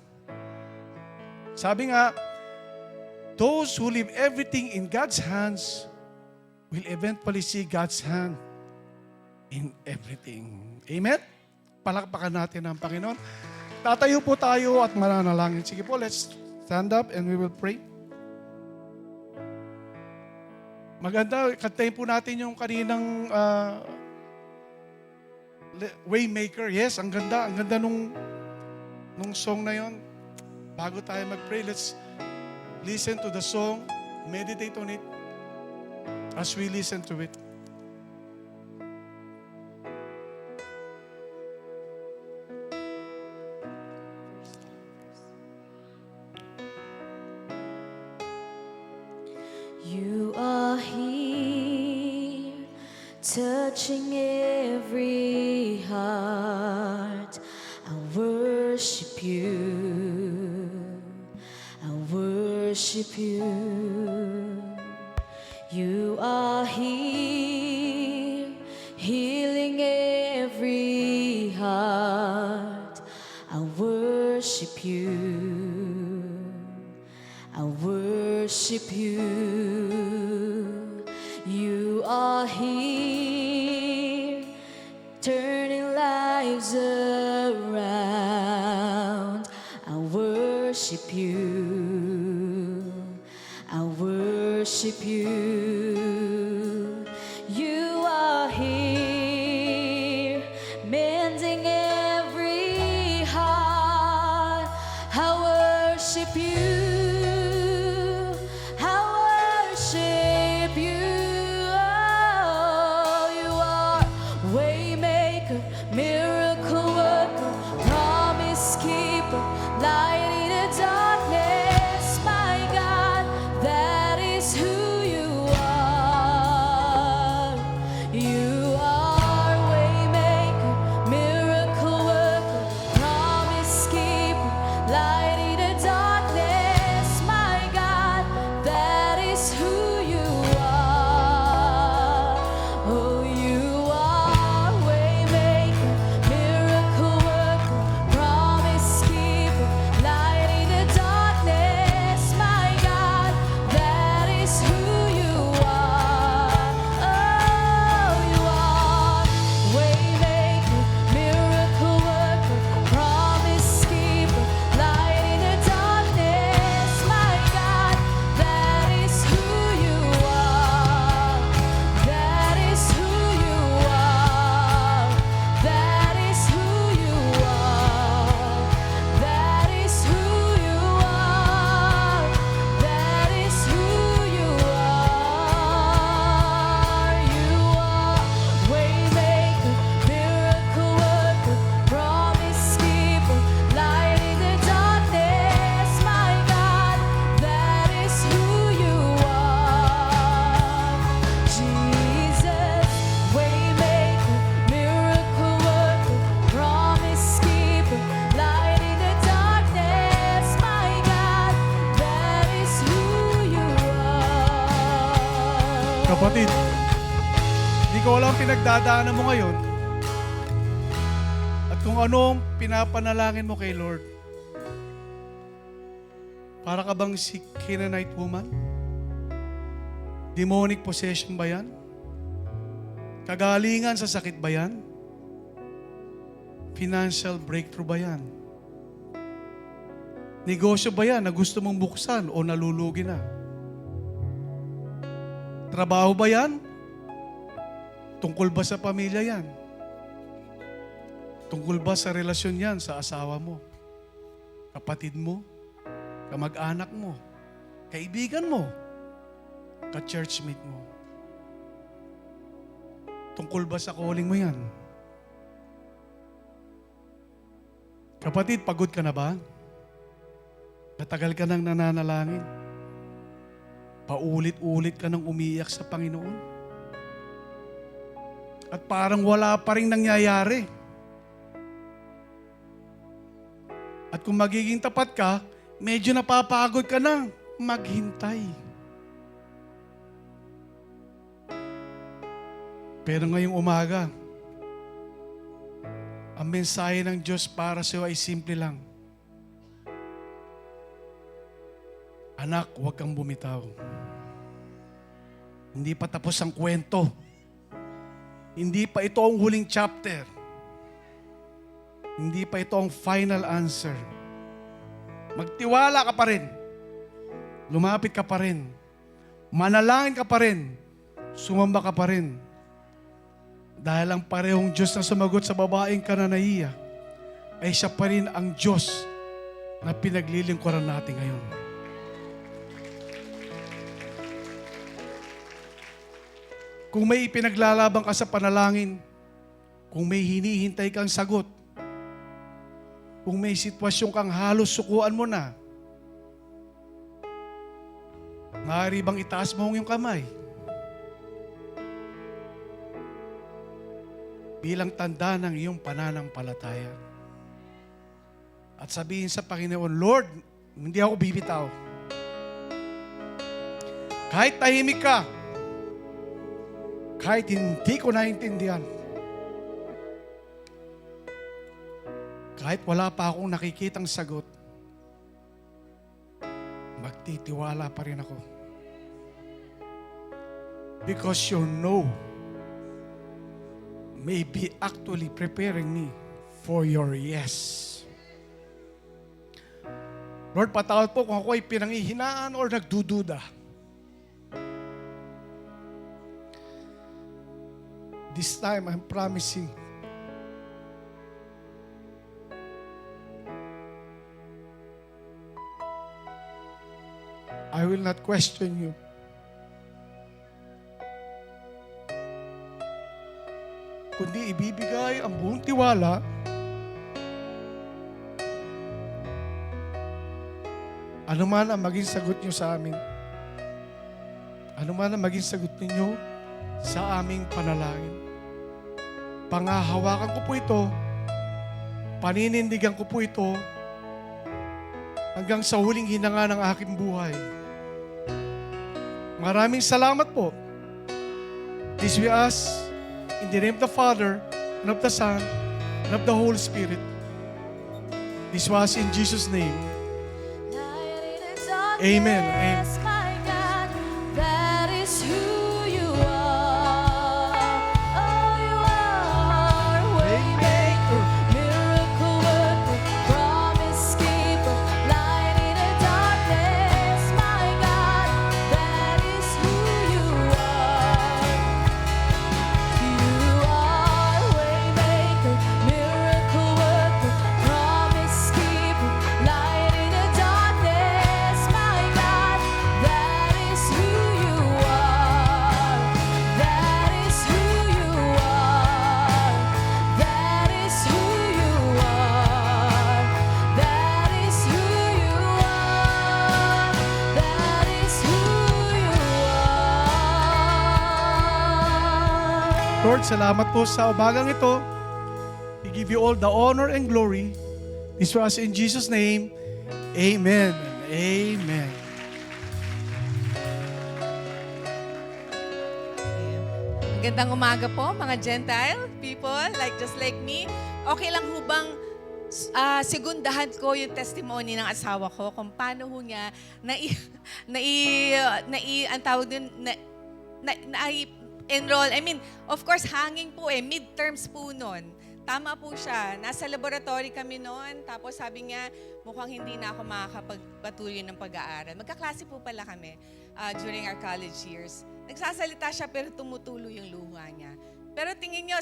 Sabi nga, those who leave everything in God's hands will eventually see God's hand in everything. Amen? Palakpakan natin ang Panginoon. Tatayo po tayo at mananalangin. Sige po, let's stand up and we will pray. Maganda, kantayin po natin yung kaninang Waymaker. Yes, ang ganda nung song na yon. Bago tayo mag-pray, let's listen to the song, meditate on it as we listen to it. You are here, touching every heart. I worship you. I worship you. You are here, healing every heart. I worship you. I worship you. You are here, turning lives around. worship you. I worship you. You are here, mending every heart. I worship you. I worship you. Oh, you are waymaker, miracle worker, promise keeper, light in the darkness. My God, that is who you are. You are waymaker, miracle worker, promise keeper, light in the darkness. My God, that is who you are. Oh, you are waymaker, miracle worker, promise keeper, light in the darkness. My God, that is who you are. Oh, you are waymaker, miracle worker, promise keeper, light in the darkness. My God, that is who you are. That is who you are. That is who you are. That is who you are. That is who you are. You are waymaker, miracle worker, promise keeper, light in the darkness. My God, that is who you are. Jesus, waymaker, miracle worker, promise keeper, light in the darkness. My God, that is who you are. Kapatid, di ko alam pinagdadaanan mo ngayon at kung anong pinapanalangin mo kay Lord. Para ka bang si Canaanite woman? Demonic possession ba yan? Kagalingan sa sakit ba yan? Financial breakthrough ba yan? Negosyo ba yan na gusto mong buksan o nalulugi na? Trabaho ba yan? Tungkol ba sa pamilya yan? Tungkol ba sa relasyon yan sa asawa mo? Kapatid mo? Kamag-anak mo? Kaibigan mo? Ka-churchmate mo? Tungkol ba sa calling mo yan? Kapatid, pagod ka na ba? Matagal ka nang nananalangin? Paulit-ulit ka nang umiiyak sa Panginoon? At parang wala pa rin nangyayari. At kung magiging tapat ka, medyo napapagod ka nang maghintay. Pero ngayong umaga, ang mensahe ng Diyos para sa iyo ay simple lang. Anak, huwag kang bumitaw. Hindi pa tapos ang kwento. Hindi pa ito ang huling chapter. Hindi pa ito ang final answer. Magtiwala ka pa rin. Lumapit ka pa rin. Manalangin ka pa rin. Sumamba ka pa rin. Dahil ang parehong Diyos na sumagot sa babaeng Kananaiya ay siya pa rin ang Diyos na pinaglilingkuran natin ngayon. Kung may ipinaglalaban ka sa panalangin, kung may hinihintay kang sagot, kung may sitwasyon kang halos sukuan mo na, maaari bang itaas mo ang iyong kamay? Bilang tanda ng iyong pananampalataya. At sabihin sa Panginoon, Lord, hindi ako bibitaw. Kahit tahimik ka, kahit hindi ko naintindihan, kahit wala pa akong nakikitang sagot, magtitiwala pa rin ako. Because your no may be actually preparing me for your yes. Lord, patawad po kung ako ay pinanghihinaan or nagdududa. This time, I'm promising, I will not question you. Kundi ibibigay ang buong tiwala ano man ang maging sagot nyo sa amin. Ano man ang maging sagot ninyo sa aming panalangin. Pangahawakan ko po ito, paninindigan ko po ito, hanggang sa huling hinanga ng aking buhay. Maraming salamat po. This we ask in the name of the Father, and of the Son, and of the Holy Spirit. This was in Jesus' name. Amen. Amen. My God, that is who you are. Oh, you are Waymaker, miracle worker, promise keeper, light in the darkness. My God, that is who you are. You are Waymaker, miracle worker, promise keeper, light in the darkness. My God, that is who you are. That is who you are. That is who you are. That is who you are. That is who you are. Lord, salamat po sa umagang ito. We give you all the honor and glory. This was in Jesus' name. Amen. Amen. Magandang umaga po mga Gentile people, just like me. Okay lang ho bang segundahan ko yung testimony ng asawa ko kung paano ho niya ang tawag din, enroll. I mean, of course, hanging po midterms po nun. Tama po siya. Nasa laboratory kami noon. Tapos sabi niya, mukhang hindi na ako makakapagpatuloy ng pag-aaral. Magkaklase po pala kami during our college years. Nagsasalita siya pero tumutulo yung luha niya. Pero tingin niyo,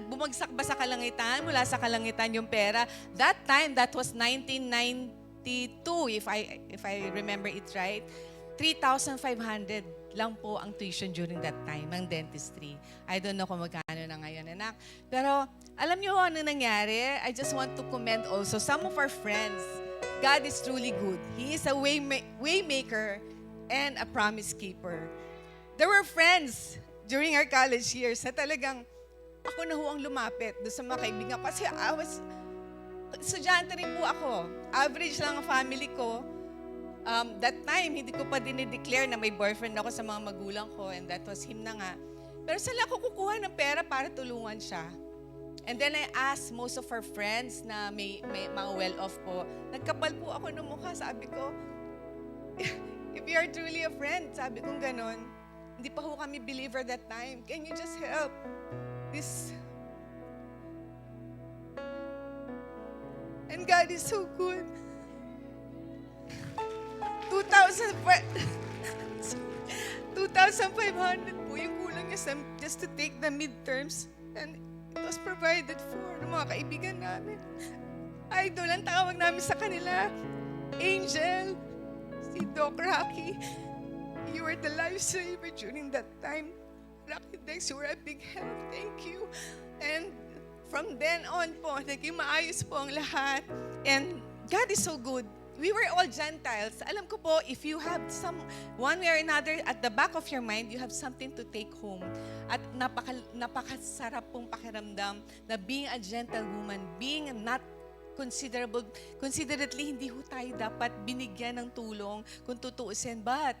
bumagsak ba sa kalangitan? Mula sa kalangitan yung pera. That time, that was 1992, if I remember it right. 3,500 lang po ang tuition during that time ng dentistry. I don't know kung magkano na ngayon, anak. Pero alam niyo ano nangyari? I just want to commend also some of our friends. God is truly good. He is a waymaker and a promise keeper. There were friends during our college years na talagang ako na ho ang lumapit doon sa mga kaibigan ko. Kasi estudyante rin po ako. Average lang ang family ko. That time, hindi ko pa dinideclare na may boyfriend ako sa mga magulang ko, and that was him na nga. Pero saan ako kukuha ng pera para tulungan siya? And then I asked most of our friends na may mga well-off po. Nagkapal po ako ng mukha, sabi ko, if you are truly a friend, sabi kong ganon, hindi pa ho kami believer that time. Can you just help this? And God is so good. 2,500 po yung kulang niya just to take the midterms. And it was provided for ng mga kaibigan namin. Idol, ang tawag namin sa kanila, Angel, si Doc Rocky. You were the lifesaver during that time. Rocky Dex, you were a big help. Thank you. And from then on po, naging maayos po ang lahat. And God is so good. We were all Gentiles. Alam ko po, if you have one way or another, at the back of your mind, you have something to take home. At napakasarap pong pakiramdam na being a gentlewoman, being not considerately, hindi ho tayo dapat binigyan ng tulong kung tutuusin. But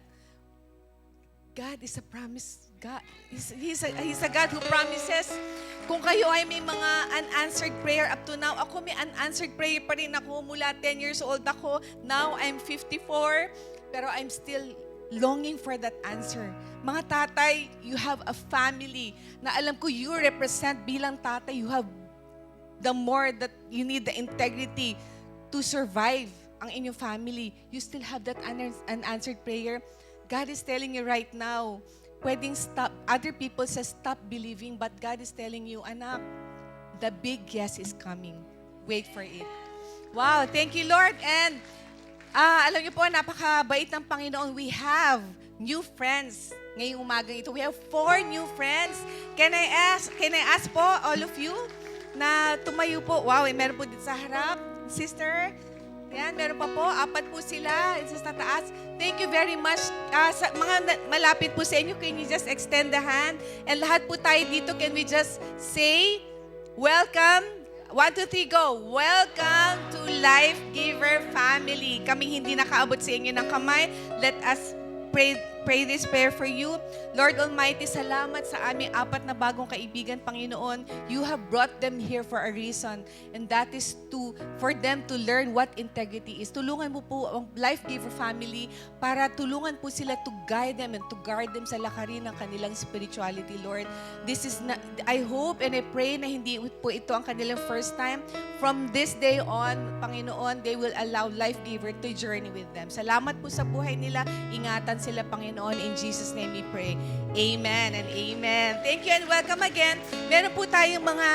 God is a promise God. He's a God who promises. Kung kayo ay may mga unanswered prayer up to now, ako may unanswered prayer pa rin ako mula 10 years old ako. Now I'm 54, pero I'm still longing for that answer. Mga tatay, you have a family na alam ko you represent bilang tatay. You have the more that you need the integrity to survive ang inyong family, you still have that unanswered prayer, God is telling you right now, pwedeng stop, other people say stop believing, but God is telling you, anak, the big yes is coming. Wait for it. Wow, thank you, Lord. And alam niyo po, napakabait ng Panginoon. We have new friends ngayong umagang ito. We have 4 new friends. Can I ask po, all of you, na tumayo po. Wow, meron po dito sa harap. Sister, yan, meron pa po. 4 po sila. Sa taas. Thank you very much. Sa mga malapit po sa inyo, can you just extend the hand? And lahat po tayo dito, can we just say, welcome. 1, 2, 3, go. Welcome to Life Giver Family. Kami hindi nakaabot sa inyo ng kamay. Let us pray this prayer for you. Lord Almighty, salamat sa aming 4 na bagong kaibigan, Panginoon. You have brought them here for a reason. And that is for them to learn what integrity is. Tulungan mo po ang Life Giver Family para tulungan po sila to guide them and to guard them sa lakarin ng kanilang spirituality, Lord. This is not, I hope and I pray na hindi po ito ang kanilang first time. From this day on, Panginoon, they will allow Life Giver to journey with them. Salamat po sa buhay nila. Ingatan sila, Panginoon. In Jesus' name we pray. Amen and amen. Thank you and welcome again. Meron po tayong mga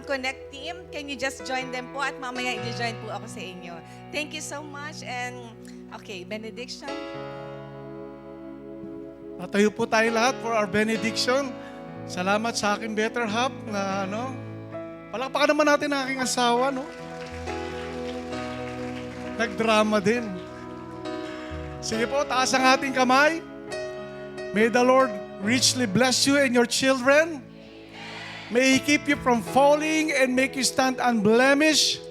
Connect team. Can you just join them po? At mamaya i-join po ako sa inyo. Thank you so much. And okay, benediction. Tatayo po tayo lahat for our benediction. Salamat sa aking better half na palakpakan naman natin ang aking asawa, no? Nagdrama din. Sige po, taas ang ating kamay. May the Lord richly bless you and your children. May He keep you from falling and make you stand unblemished.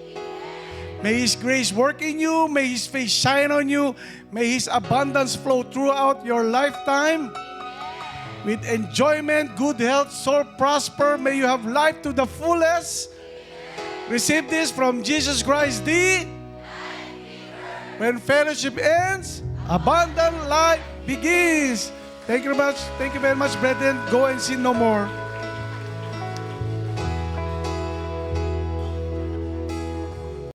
May His grace work in you. May His face shine on you. May His abundance flow throughout your lifetime. With enjoyment, good health, soul prosper. May you have life to the fullest. Receive this from Jesus Christ, when fellowship ends, abundant life begins. Thank you very much. Thank you very much, brethren. Go and sin no more.